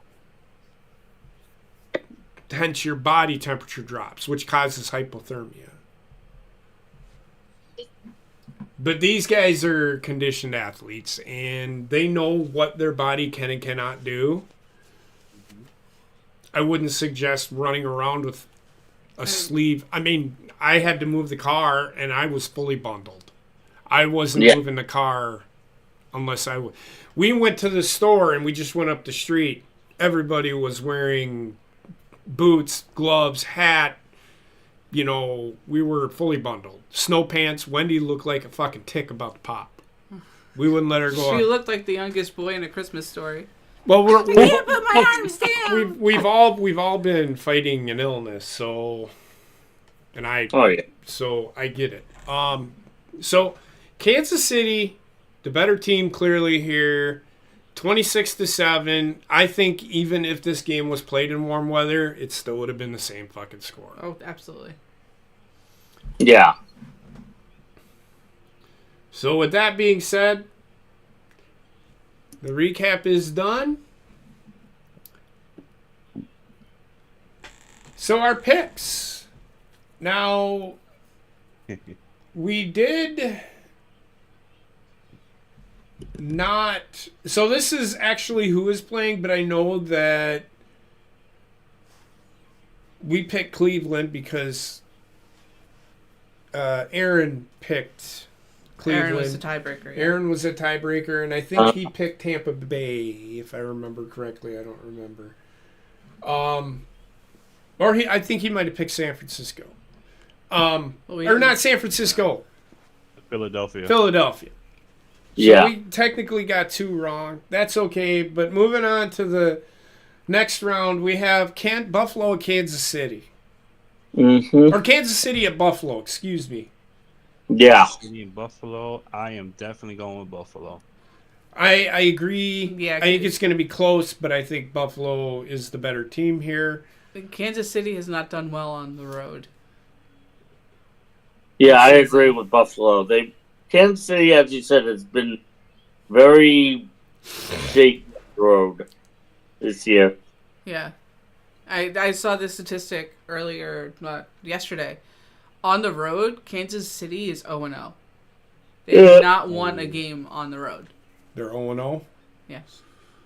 Speaker 1: Hence your body temperature drops, which causes hypothermia. But these guys are conditioned athletes, and they know what their body can and cannot do. I wouldn't suggest running around with a sleeve. I mean, I had to move the car, and I was fully bundled. I wasn't moving the car unless I would. We went to the store, and we just went up the street. Everybody was wearing boots, gloves, hat. You know, we were fully bundled. Snow pants. Wendy looked like a fucking tick about to pop. We wouldn't let her go.
Speaker 2: She looked like the youngest boy in A Christmas Story.
Speaker 1: Well,
Speaker 2: I can't put my arms down.
Speaker 1: we've all been fighting an illness, so so I get it. So Kansas City, the better team clearly here. 26-7. I think even if this game was played in warm weather, it still would have been the same fucking score.
Speaker 2: Oh, absolutely.
Speaker 3: Yeah.
Speaker 1: So with that being said, the recap is done. So our picks. Now, we did not... So this is actually who is playing, but I know that we picked Cleveland because Aaron picked Cleveland.
Speaker 2: Aaron was the tiebreaker. Yeah.
Speaker 1: Aaron was a tiebreaker, and I think he picked Tampa Bay, if I remember correctly. I don't remember. I think he might have picked San Francisco. Or not San Francisco.
Speaker 4: Philadelphia.
Speaker 1: So we technically got 2 wrong. That's okay. But moving on to the next round, we have Buffalo at Kansas City.
Speaker 3: Mm-hmm.
Speaker 1: Or Kansas City at Buffalo, excuse me.
Speaker 3: Yeah.
Speaker 4: In Buffalo, I am definitely going with Buffalo.
Speaker 1: I agree.
Speaker 2: Yeah,
Speaker 1: I think it's going to be close, but I think Buffalo is the better team here.
Speaker 2: Kansas City has not done well on the road.
Speaker 3: Yeah, I agree with Buffalo. Kansas City, as you said, has been very shaky on the road this year.
Speaker 2: Yeah. I saw this statistic earlier, yesterday. On the road, Kansas City is 0-0. They have not won a game on the road.
Speaker 1: They're 0-0?
Speaker 2: Yes.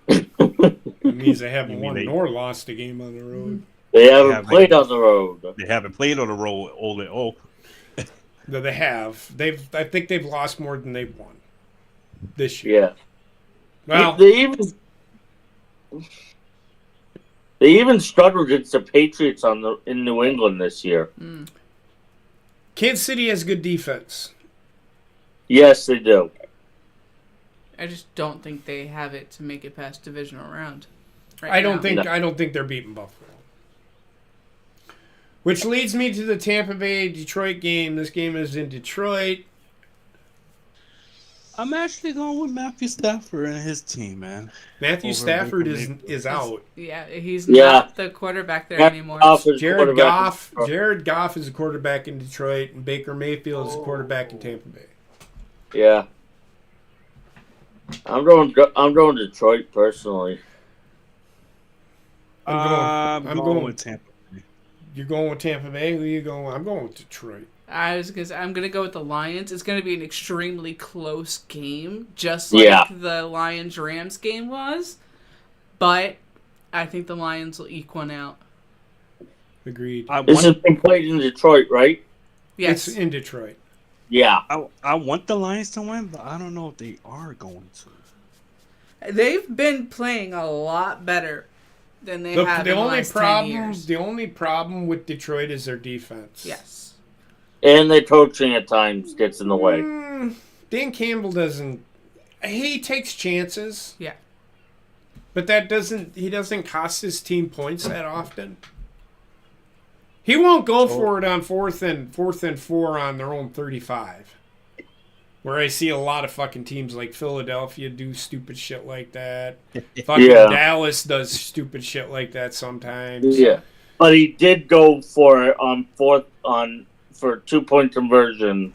Speaker 1: That means they haven't won nor lost a game on the road.
Speaker 3: They haven't played on the road.
Speaker 4: They haven't played on the road.
Speaker 1: No, they have. I think they've lost more than they've won this year.
Speaker 3: Yeah.
Speaker 1: Well,
Speaker 3: they even struggled against the Patriots in New England this year.
Speaker 1: Kansas City has good defense.
Speaker 3: Yes, they do.
Speaker 2: I just don't think they have it to make it past divisional round.
Speaker 1: I don't think they're beating Buffalo. Which leads me to the Tampa Bay Detroit game. This game is in Detroit.
Speaker 4: I'm actually going with Matthew Stafford and his team, man.
Speaker 1: Matthew Stafford is out.
Speaker 2: Yeah, he's not the quarterback there anymore.
Speaker 1: Jared Goff is a quarterback in Detroit, and Baker Mayfield is a quarterback in Tampa Bay.
Speaker 3: Yeah. I'm going Detroit personally.
Speaker 4: I'm going with Tampa Bay.
Speaker 1: You're going with Tampa Bay? Who are you going with? I'm going with Detroit.
Speaker 2: I'm gonna go with the Lions. It's gonna be an extremely close game, just like the Lions-Rams game was. But I think the Lions will eke one out.
Speaker 1: Agreed.
Speaker 3: This has been played in Detroit, right?
Speaker 2: Yes.
Speaker 1: It's in Detroit.
Speaker 3: Yeah.
Speaker 4: I want the Lions to win, but I don't know if they are going to.
Speaker 2: They've been playing a lot better than they have in the last 10 years.
Speaker 1: The only problem with Detroit is their defense.
Speaker 2: Yes.
Speaker 3: And their coaching at times gets in the way.
Speaker 1: Dan Campbell doesn't... He takes chances.
Speaker 2: Yeah.
Speaker 1: But he doesn't cost his team points that often. He won't go for it on fourth and 4 on their own 35. Where I see a lot of fucking teams like Philadelphia do stupid shit like that. Fucking Dallas does stupid shit like that sometimes.
Speaker 3: Yeah. But he did go for it on for 2-point conversion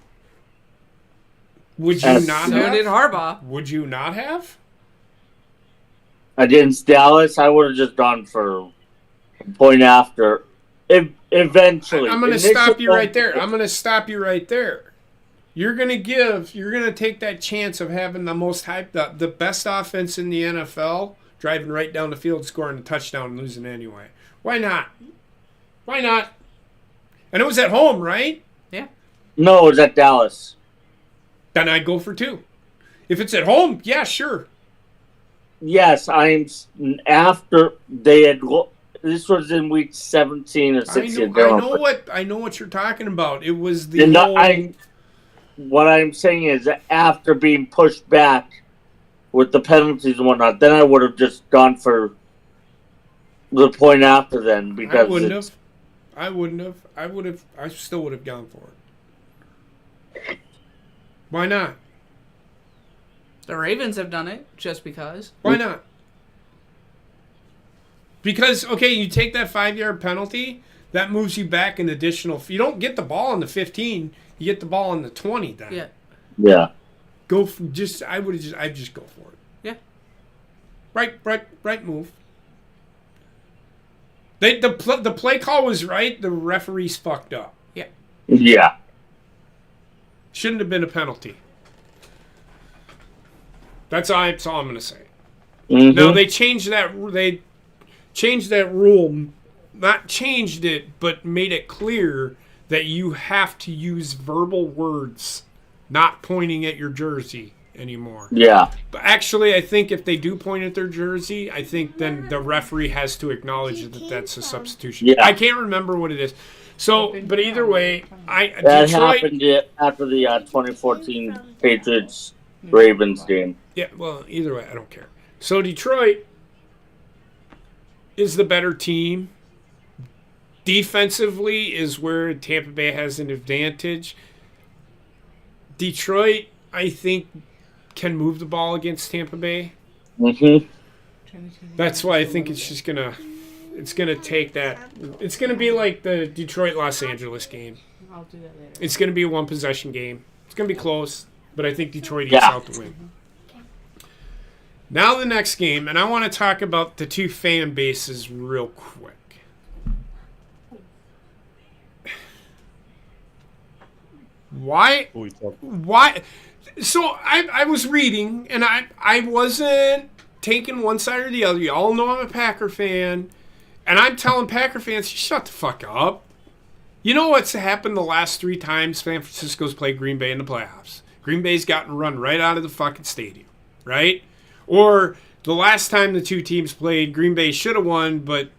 Speaker 1: Would you not
Speaker 2: So
Speaker 1: have?
Speaker 2: did Harbaugh.
Speaker 1: Would you not have?
Speaker 3: Against Dallas, I would have just gone for point after. Eventually.
Speaker 1: I'm going to stop you right there. I'm going to stop you right there. You're going to take that chance of having the most hype, the best offense in the NFL, driving right down the field, scoring a touchdown, and losing anyway. Why not? Why not? And it was at home, right?
Speaker 2: Yeah.
Speaker 3: No, it was at Dallas.
Speaker 1: Then I'd go for 2. If it's at home, yeah, sure.
Speaker 3: Yes, after they had. This was in week 17 or 16.
Speaker 1: I know what you're talking about. It was the
Speaker 3: what I'm saying is that after being pushed back with the penalties and whatnot, then I would have just gone for the point after then because
Speaker 1: I still would have gone for it. Why not?
Speaker 2: The Ravens have done it just because.
Speaker 1: Why not? Because, okay, you take that 5-yard penalty, that moves you back an additional. You don't get the ball on the 15, you get the ball on the 20 then.
Speaker 2: Yeah.
Speaker 3: Yeah.
Speaker 1: I'd just go for it.
Speaker 2: Yeah.
Speaker 1: Right move. The play call was right, the referees fucked up.
Speaker 2: Yeah.
Speaker 3: Yeah.
Speaker 1: Shouldn't have been a penalty. That's all I'm going to say.
Speaker 3: Mm-hmm.
Speaker 1: No, they changed that rule, not changed it, but made it clear that you have to use verbal words, not pointing at your jersey anymore.
Speaker 3: Yeah.
Speaker 1: But actually, I think if they do point at their jersey, I think then the referee has to acknowledge that that's a substitution.
Speaker 3: Yeah.
Speaker 1: I can't remember what it is. So, but either way,
Speaker 3: That
Speaker 1: Detroit.
Speaker 3: happened after the 2014 Patriots Ravens game.
Speaker 1: Yeah, well, either way, I don't care. So Detroit is the better team. Defensively is where Tampa Bay has an advantage. Detroit, I think, can move the ball against Tampa Bay.
Speaker 3: Mm-hmm.
Speaker 1: That's why I think it's gonna take that. It's gonna be like the Detroit Los Angeles game.
Speaker 2: I'll do that later.
Speaker 1: It's gonna be a 1-possession game. It's gonna be close, but I think Detroit eats out the win. Now the next game, and I want to talk about the two fan bases real quick. Why? So I was reading, and I wasn't taking one side or the other. You all know I'm a Packer fan, and I'm telling Packer fans, shut the fuck up. You know what's happened the last 3 times San Francisco's played Green Bay in the playoffs? Green Bay's gotten run right out of the fucking stadium, right? Or the last time the two teams played, Green Bay should have won, but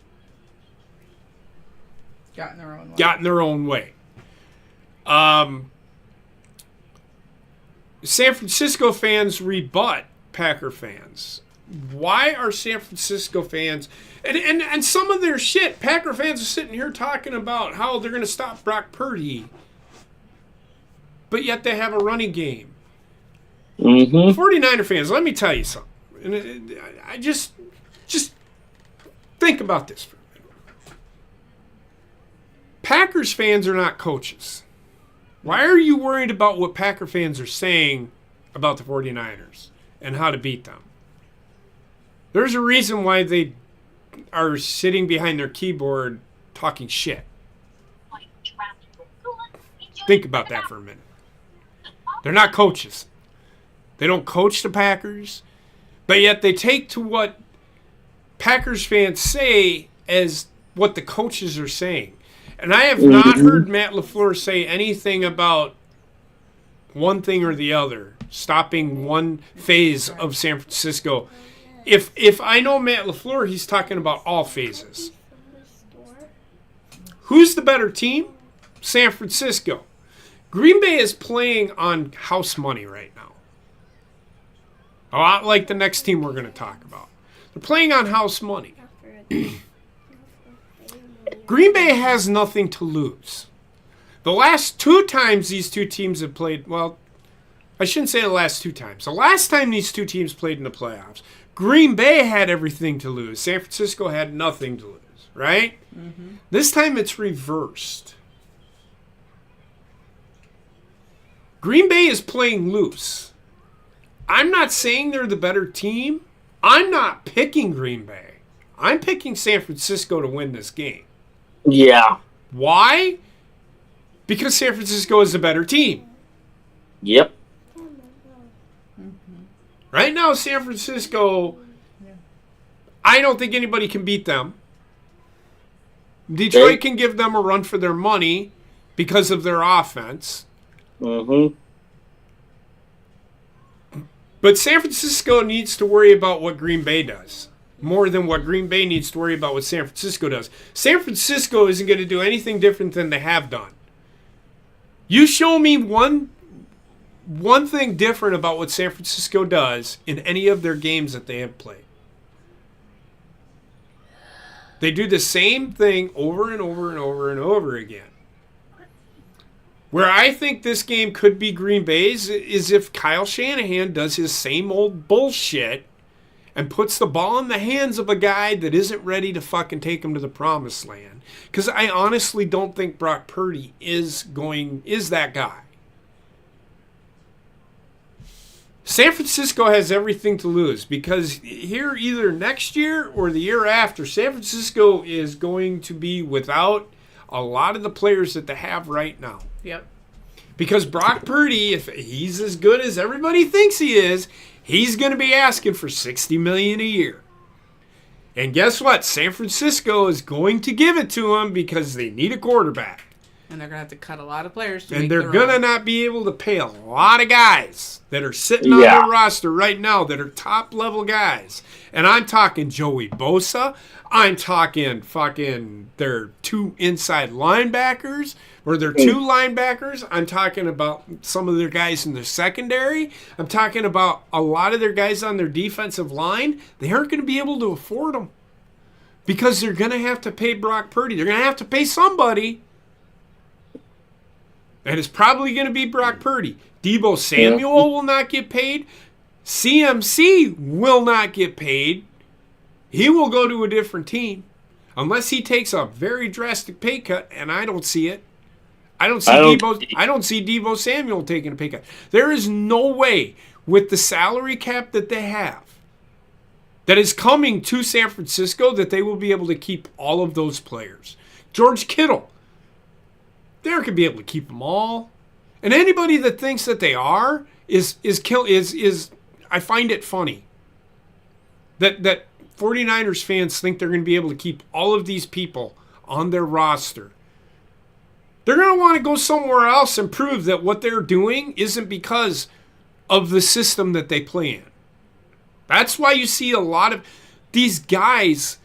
Speaker 2: got in their own way.
Speaker 1: San Francisco fans rebut Packer fans. Why are San Francisco fans and some of their shit, Packer fans are sitting here talking about how they're going to stop Brock Purdy, but yet they have a running game.
Speaker 3: Mm-hmm.
Speaker 1: 49er fans, let me tell you something. And I just think about this for a minute. Packers fans are not coaches. Why are you worried about what Packer fans are saying about the 49ers and how to beat them? There's a reason why they are sitting behind their keyboard talking shit. Think about that for a minute. They're not coaches. They don't coach the Packers, but yet they take to what Packers fans say as what the coaches are saying. And I have not heard Matt LaFleur say anything about one thing or the other, stopping one phase of San Francisco. If I know Matt LaFleur, he's talking about all phases. Who's the better team? San Francisco. Green Bay is playing on house money right now. A lot like the next team we're going to talk about. They're playing on house money. Green Bay has nothing to lose. The last 2 times these two teams have played, well, I shouldn't say the last 2 times. The last time these two teams played in the playoffs, Green Bay had everything to lose. San Francisco had nothing to lose, right? Mm-hmm. This time it's reversed. Green Bay is playing loose. I'm not saying they're the better team. I'm not picking Green Bay. I'm picking San Francisco to win this game.
Speaker 3: Yeah.
Speaker 1: Why? Because San Francisco is a better team.
Speaker 3: Yep.
Speaker 1: Right now, San Francisco, I don't think anybody can beat them. Detroit can give them a run for their money because of their offense.
Speaker 3: Mm-hmm.
Speaker 1: But San Francisco needs to worry about what Green Bay does more than what Green Bay needs to worry about what San Francisco does. San Francisco isn't going to do anything different than they have done. You show me one thing different about what San Francisco does in any of their games that they have played. They do the same thing over and over and over and over again. Where I think this game could be Green Bay's is if Kyle Shanahan does his same old bullshit and puts the ball in the hands of a guy that isn't ready to fucking take him to the promised land. Because I honestly don't think Brock Purdy is that guy. San Francisco has everything to lose because here either next year or the year after, San Francisco is going to be without a lot of the players that they have right now.
Speaker 2: Yep.
Speaker 1: Because Brock Purdy, if he's as good as everybody thinks he is, he's going to be asking for $60 million a year. And guess what? San Francisco is going to give it to him because they need a quarterback.
Speaker 2: And they're going to have to cut a lot of players to
Speaker 1: And
Speaker 2: make
Speaker 1: they're
Speaker 2: their
Speaker 1: going to
Speaker 2: own.
Speaker 1: not be able to pay a lot of guys that are sitting on their roster right now that are top-level guys. And I'm talking Joey Bosa. I'm talking fucking their 2 inside linebackers or their 2 linebackers. I'm talking about some of their guys in their secondary. I'm talking about a lot of their guys on their defensive line. They aren't going to be able to afford them because they're going to have to pay Brock Purdy. They're going to have to pay somebody. And it's probably going to be Brock Purdy. Deebo Samuel will not get paid. CMC will not get paid. He will go to a different team. Unless he takes a very drastic pay cut, and I don't see it. I don't see Deebo Samuel taking a pay cut. There is no way with the salary cap that they have that is coming to San Francisco that they will be able to keep all of those players. George Kittle. They're going to be able to keep them all. And anybody that thinks that they are is I find it funny that 49ers fans think they're going to be able to keep all of these people on their roster. They're going to want to go somewhere else and prove that what they're doing isn't because of the system that they play in. That's why you see a lot of these guys,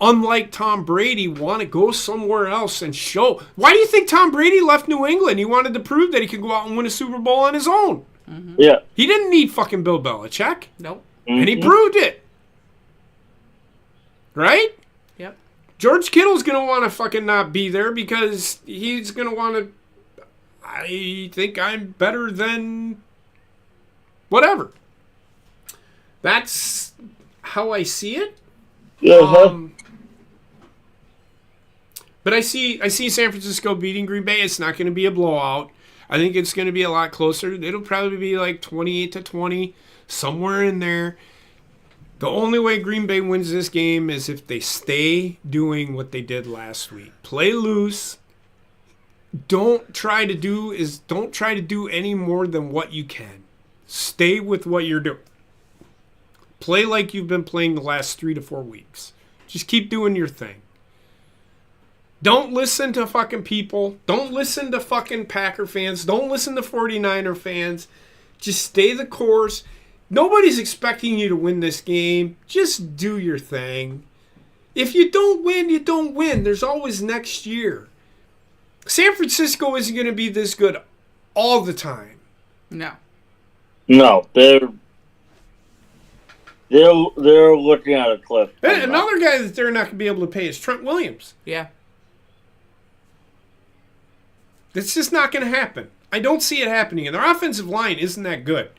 Speaker 1: unlike Tom Brady, want to go somewhere else and show. Why do you think Tom Brady left New England? He wanted to prove that he could go out and win a Super Bowl on his own.
Speaker 2: Mm-hmm.
Speaker 3: Yeah.
Speaker 1: He didn't need fucking Bill Belichick.
Speaker 2: Nope.
Speaker 3: Mm-hmm.
Speaker 1: And he proved it. Right?
Speaker 2: Yep.
Speaker 1: George Kittle's going to want to fucking not be there because he's going to want to, I think I'm better than whatever. That's how I see it. But I see San Francisco beating Green Bay. It's not going to be a blowout. I think it's going to be a lot closer. It'll probably be like 28-20, somewhere in there. The only way Green Bay wins this game is if they stay doing what they did last week. Play loose. Don't try to do any more than what you can. Stay with what you're doing. Play like you've been playing the last 3 to 4 weeks. Just keep doing your thing. Don't listen to fucking people. Don't listen to fucking Packer fans. Don't listen to 49er fans. Just stay the course. Nobody's expecting you to win this game. Just do your thing. If you don't win, you don't win. There's always next year. San Francisco isn't going to be this good all the time.
Speaker 2: No.
Speaker 3: No, they're looking at a cliff.
Speaker 1: And another guy that they're not going to be able to pay is Trent Williams.
Speaker 2: Yeah.
Speaker 1: It's just not going to happen. I don't see it happening. And their offensive line isn't that good.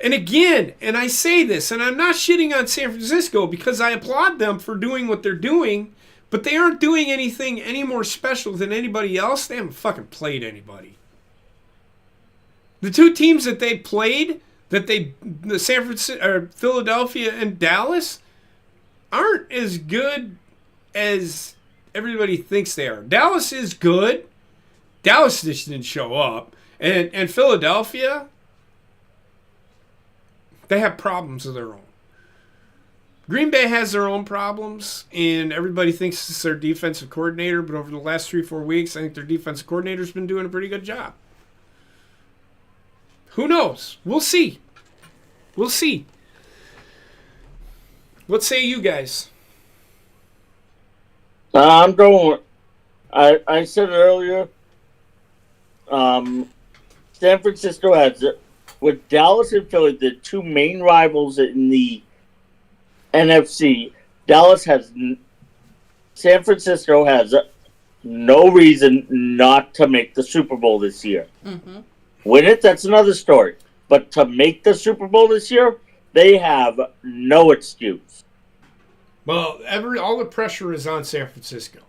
Speaker 1: And again, and I say this, and I'm not shitting on San Francisco because I applaud them for doing what they're doing, but they aren't doing anything any more special than anybody else. They haven't fucking played anybody. The two teams that they played, the San Francisco, or Philadelphia and Dallas, aren't as good as everybody thinks they are. Dallas is good. Dallas just didn't show up. And Philadelphia, they have problems of their own. Green Bay has their own problems, and everybody thinks it's their defensive coordinator, but over the last 3-4 weeks, I think their defensive coordinator's been doing a pretty good job. Who knows? We'll see. We'll see. What say you guys?
Speaker 3: I'm going. I said earlier. San Francisco has it with Dallas and Philly, the two main rivals in the NFC. San Francisco has no reason not to make the Super Bowl this year.
Speaker 2: Mm-hmm.
Speaker 3: Win it, that's another story. But to make the Super Bowl this year, they have no excuse.
Speaker 1: Well, all the pressure is on San Francisco.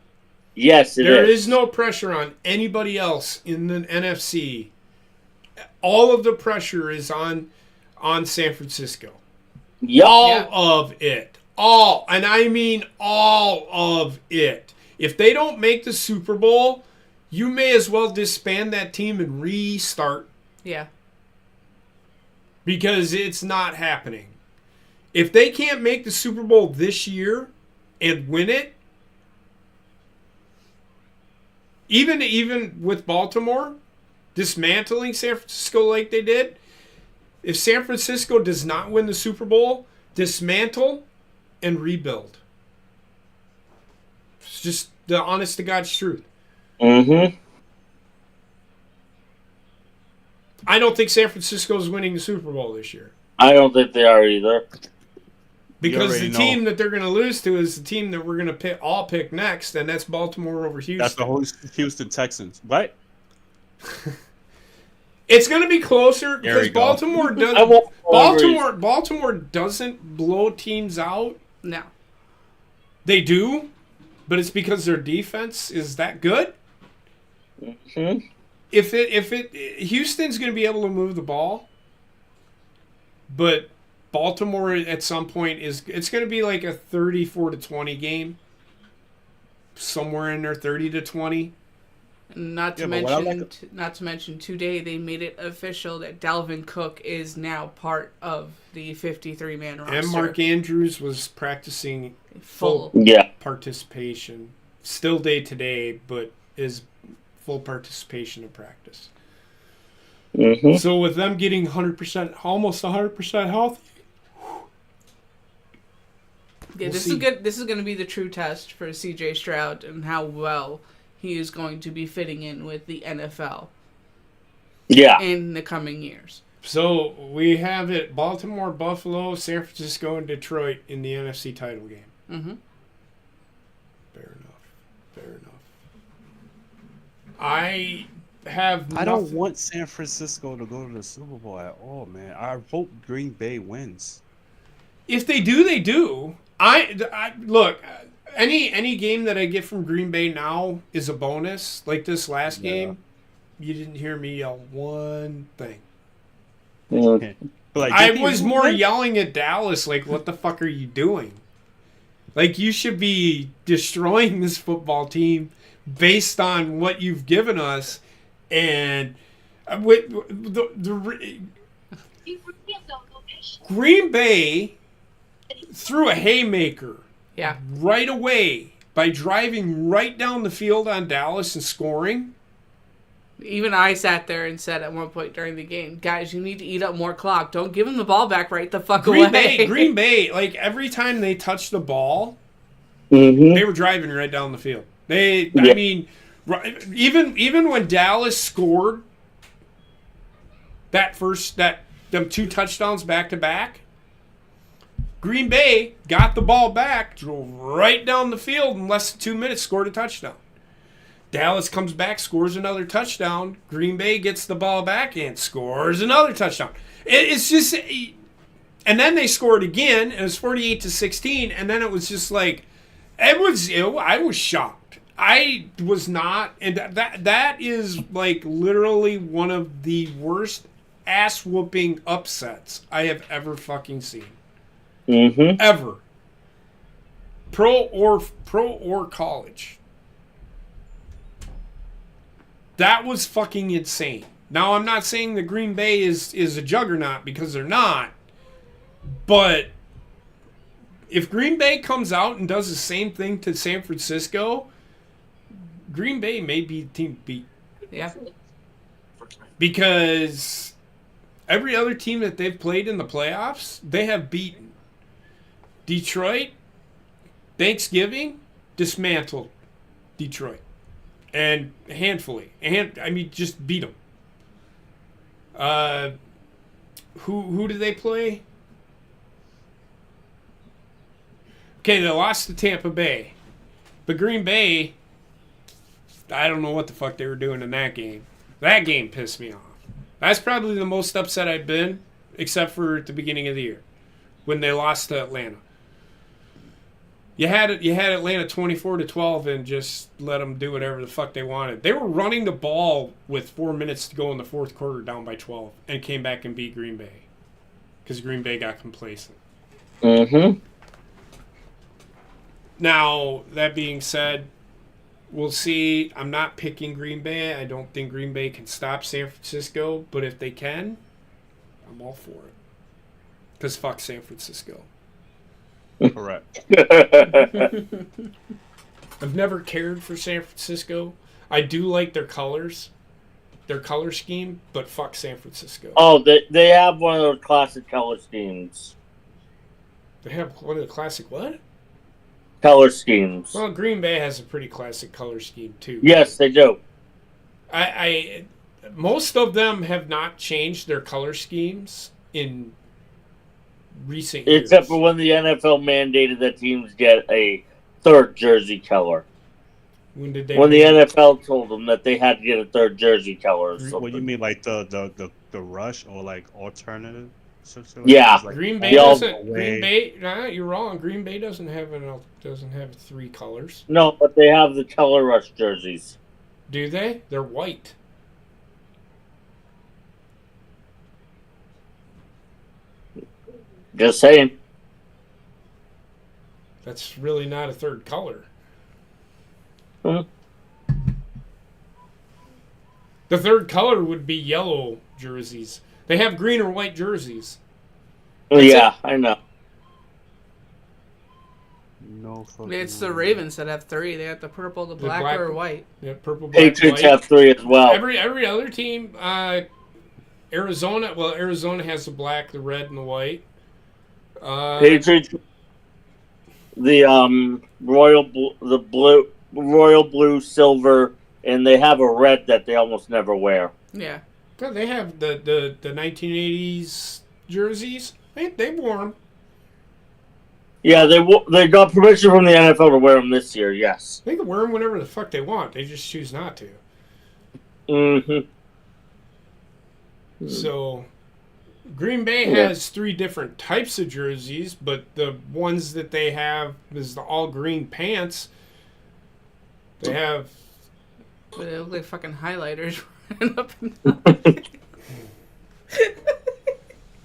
Speaker 3: Yes,
Speaker 1: There is no pressure on anybody else in the NFC. All of the pressure is on San Francisco.
Speaker 3: Yep.
Speaker 1: All of it. All. And I mean all of it. If they don't make the Super Bowl, you may as well disband that team and restart.
Speaker 2: Yeah.
Speaker 1: Because it's not happening. If they can't make the Super Bowl this year and win it, even with Baltimore dismantling San Francisco like they did, if San Francisco does not win the Super Bowl, dismantle and rebuild. It's just the honest to God's truth.
Speaker 3: Mm-hmm.
Speaker 1: I don't think San Francisco is winning the Super Bowl this year.
Speaker 3: I don't think they are either.
Speaker 1: Because the team that they're going to lose to is the team that we're going to all pick next, and that's Baltimore over Houston.
Speaker 4: That's the whole Houston Texans. What?
Speaker 1: It's going to be closer because Baltimore doesn't. Baltimore doesn't blow teams out.
Speaker 2: No.
Speaker 1: They do, but it's because their defense is that good.
Speaker 3: Mm-hmm.
Speaker 1: Houston's going to be able to move the ball, but Baltimore at some point it's going to be like a 34-20 game, somewhere in there, 30-20.
Speaker 2: Not to mention, today they made it official that Dalvin Cook is now part of the 53-man roster.
Speaker 1: And Mark Andrews was practicing full participation, still day to day, but is full participation in practice.
Speaker 3: Mm-hmm.
Speaker 1: So with them getting 100%, almost 100% healthy.
Speaker 2: Yeah, this is good. This is going to be the true test for C.J. Stroud and how well he is going to be fitting in with the NFL.
Speaker 3: Yeah.
Speaker 2: In the coming years.
Speaker 1: So we have it: Baltimore, Buffalo, San Francisco, and Detroit in the NFC title game.
Speaker 2: Mm-hmm.
Speaker 1: Fair enough. I
Speaker 4: don't want San Francisco to go to the Super Bowl at all, man. I hope Green Bay wins.
Speaker 1: If they do, they do. I look. Any game that I get from Green Bay now is a bonus. Like this last game, you didn't hear me yell one thing.
Speaker 3: Mm-hmm.
Speaker 4: Like,
Speaker 1: I was more yelling at Dallas, like, what the fuck are you doing? Like, you should be destroying this football team based on what you've given us. And with Green Bay threw a haymaker right away by driving right down the field on Dallas and scoring.
Speaker 2: Even I sat there and said at one point during the game, guys, you need to eat up more clock. Don't give them the ball back right the fuck away.
Speaker 1: Green Bay, like every time they touched the ball,
Speaker 3: mm-hmm.
Speaker 1: they were driving right down the field. I mean, even when Dallas scored them two touchdowns back to back, Green Bay got the ball back, drove right down the field in less than 2 minutes, scored a touchdown. Dallas comes back, scores another touchdown. Green Bay gets the ball back and scores another touchdown. It's just, and then they scored again, and it was 48-16, and then it was just like, I was shocked. I was not, and that is like literally one of the worst ass whooping upsets I have ever fucking seen.
Speaker 3: Mm-hmm.
Speaker 1: Ever. Pro or college. That was fucking insane. Now I'm not saying that Green Bay is a juggernaut, because they're not. But if Green Bay comes out and does the same thing to San Francisco, Green Bay may be the team to beat.
Speaker 2: Yeah.
Speaker 1: Because every other team that they've played in the playoffs, they have beaten. Detroit, Thanksgiving, dismantled Detroit. And handfully. And I mean, just beat them. Who did they play? Okay, they lost to Tampa Bay. But Green Bay, I don't know what the fuck they were doing in that game. That game pissed me off. That's probably the most upset I've been, except for at the beginning of the year, when they lost to Atlanta. You had Atlanta 24-12 and just let them do whatever the fuck they wanted. They were running the ball with 4 minutes to go in the fourth quarter, down by 12, and came back and beat Green Bay because Green Bay got complacent.
Speaker 3: Mm-hmm.
Speaker 1: Now, that being said, we'll see. I'm not picking Green Bay. I don't think Green Bay can stop San Francisco, but if they can, I'm all for it. Because fuck San Francisco.
Speaker 4: Correct.
Speaker 1: I've never cared for San Francisco. I do like their colors, their color scheme, but fuck San Francisco.
Speaker 3: Oh, they have one of those classic color schemes.
Speaker 1: They have one of the classic what?
Speaker 3: Color schemes.
Speaker 1: Well, Green Bay has a pretty classic color scheme too.
Speaker 3: Yes, they do.
Speaker 1: I most of them have not changed their color schemes in recent years.
Speaker 3: Except for when the NFL mandated that teams get a third jersey color.
Speaker 1: When did they?
Speaker 3: When the NFL told them that they had to get a third jersey color or something.
Speaker 4: What you mean, like the rush or like alternative?
Speaker 3: Yeah.
Speaker 4: Like,
Speaker 1: Green Bay
Speaker 3: Y'all-
Speaker 1: doesn't. Green Bay. Nah, you're wrong. Green Bay doesn't have three colors.
Speaker 3: No, but they have the color rush jerseys.
Speaker 1: Do they? They're white.
Speaker 3: Just saying.
Speaker 1: That's really not a third color.
Speaker 3: Hmm.
Speaker 1: The third color would be yellow jerseys. They have green or white jerseys.
Speaker 3: Yeah, I know.
Speaker 4: no fucking
Speaker 2: It's the
Speaker 4: way.
Speaker 2: Ravens that have three. They have the purple, the black,
Speaker 1: black-
Speaker 2: or white.
Speaker 1: Yeah, purple, black,
Speaker 3: Patriots
Speaker 1: white.
Speaker 3: have three as well.
Speaker 1: Every other team, Arizona. Well, Arizona has the black, the red, and the white.
Speaker 3: Patriots, the royal blue, silver, and they have a red that they almost never wear.
Speaker 2: Yeah.
Speaker 1: God, they have the 1980s jerseys. They wore them.
Speaker 3: Yeah, they got permission from the NFL to wear them this year. Yes.
Speaker 1: They can wear them whenever the fuck they want. They just choose not to.
Speaker 3: Mm-hmm.
Speaker 1: So, Green Bay
Speaker 3: Yeah.
Speaker 1: has three different types of jerseys, but the ones that they have is the all green pants. They have.
Speaker 2: But they look like fucking highlighters running up and down.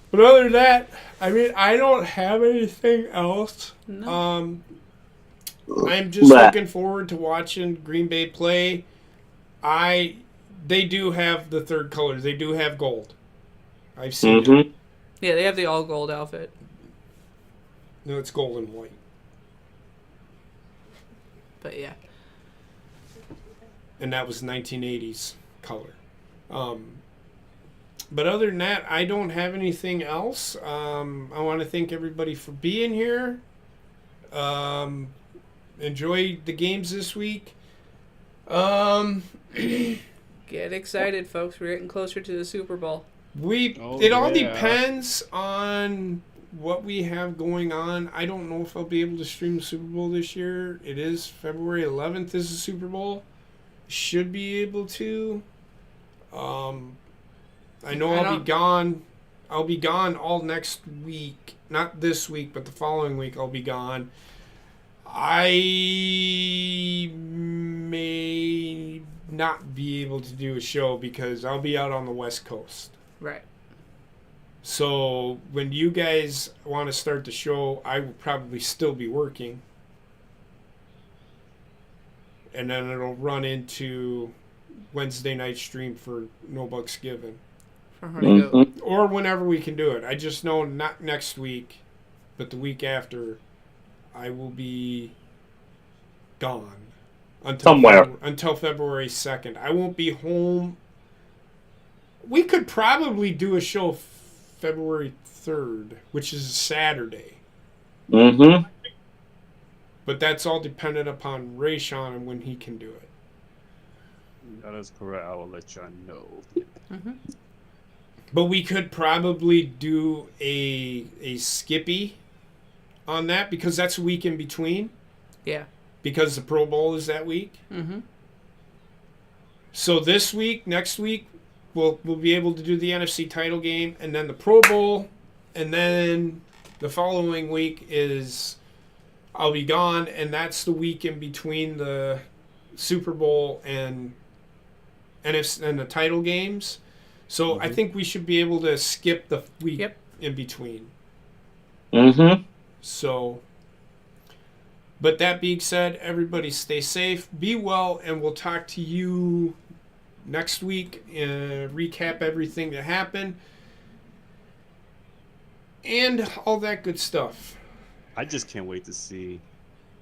Speaker 1: But other than that, I mean, I don't have anything else.
Speaker 2: No.
Speaker 1: I'm just
Speaker 3: Nah.
Speaker 1: looking forward to watching Green Bay play. They do have the third color. They do have gold. I've seen it.
Speaker 3: Mm-hmm.
Speaker 2: Yeah, they have the all gold outfit.
Speaker 1: No, it's gold and white.
Speaker 2: But yeah.
Speaker 1: And that was 1980s color. But other than that, I don't have anything else. I want to thank everybody for being here. Enjoy the games this week.
Speaker 2: Get excited, folks. We're getting closer to the Super Bowl.
Speaker 1: It all
Speaker 4: yeah.
Speaker 1: depends on what we have going on. I don't know if I'll be able to stream the Super Bowl this year. It is February 11th is the Super Bowl. Should be able to. I know I'll be gone. I'll be gone all next week. Not this week, but the following week I'll be gone. I may not be able to do a show because I'll be out on the West Coast.
Speaker 2: Right.
Speaker 1: So when you guys want to start the show, I will probably still be working. And then it'll run into Wednesday night stream for No Bucks Given.
Speaker 2: For her to go.
Speaker 1: Or whenever we can do it. I just know not next week, but the week after, I will be gone. Until February 2nd. I won't be home. We could probably do a show February 3rd, which is a Saturday.
Speaker 3: Mm-hmm.
Speaker 1: But that's all dependent upon Rayshawn and when he can do it.
Speaker 6: That is correct. I will let y'all know.
Speaker 2: Mm-hmm.
Speaker 1: But we could probably do a Skippy on that because that's a week in between.
Speaker 2: Yeah.
Speaker 1: Because the Pro Bowl is that week.
Speaker 2: Mm-hmm.
Speaker 1: So this week, next week, we'll be able to do the NFC title game and then the Pro Bowl, and then the following week is I'll be gone, and that's the week in between the Super Bowl and NFC and the title games. So I think we should be able to skip the week in between.
Speaker 3: Mm-hmm.
Speaker 1: So, but that being said, everybody stay safe, be well, and we'll talk to you next week and recap everything that happened and all that good stuff.
Speaker 6: I just can't wait to see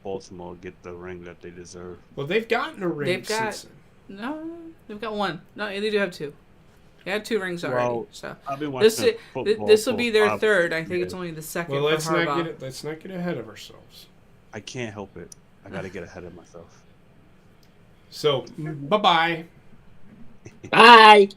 Speaker 6: Baltimore get the ring that they deserve.
Speaker 1: Well, they've gotten a ring
Speaker 2: They've got
Speaker 1: since
Speaker 2: no, they've got one. No, they do have two. They had 2 rings already.
Speaker 6: Well,
Speaker 2: So
Speaker 6: I've been watching football.
Speaker 2: this will be their
Speaker 6: for
Speaker 2: 3rd. I think
Speaker 6: years.
Speaker 2: it's only the 2nd
Speaker 1: Well,
Speaker 2: for Harbaugh.
Speaker 1: let's not get ahead of ourselves.
Speaker 6: I can't help it. I gotta get ahead of myself.
Speaker 1: So, bye-bye.
Speaker 3: Bye.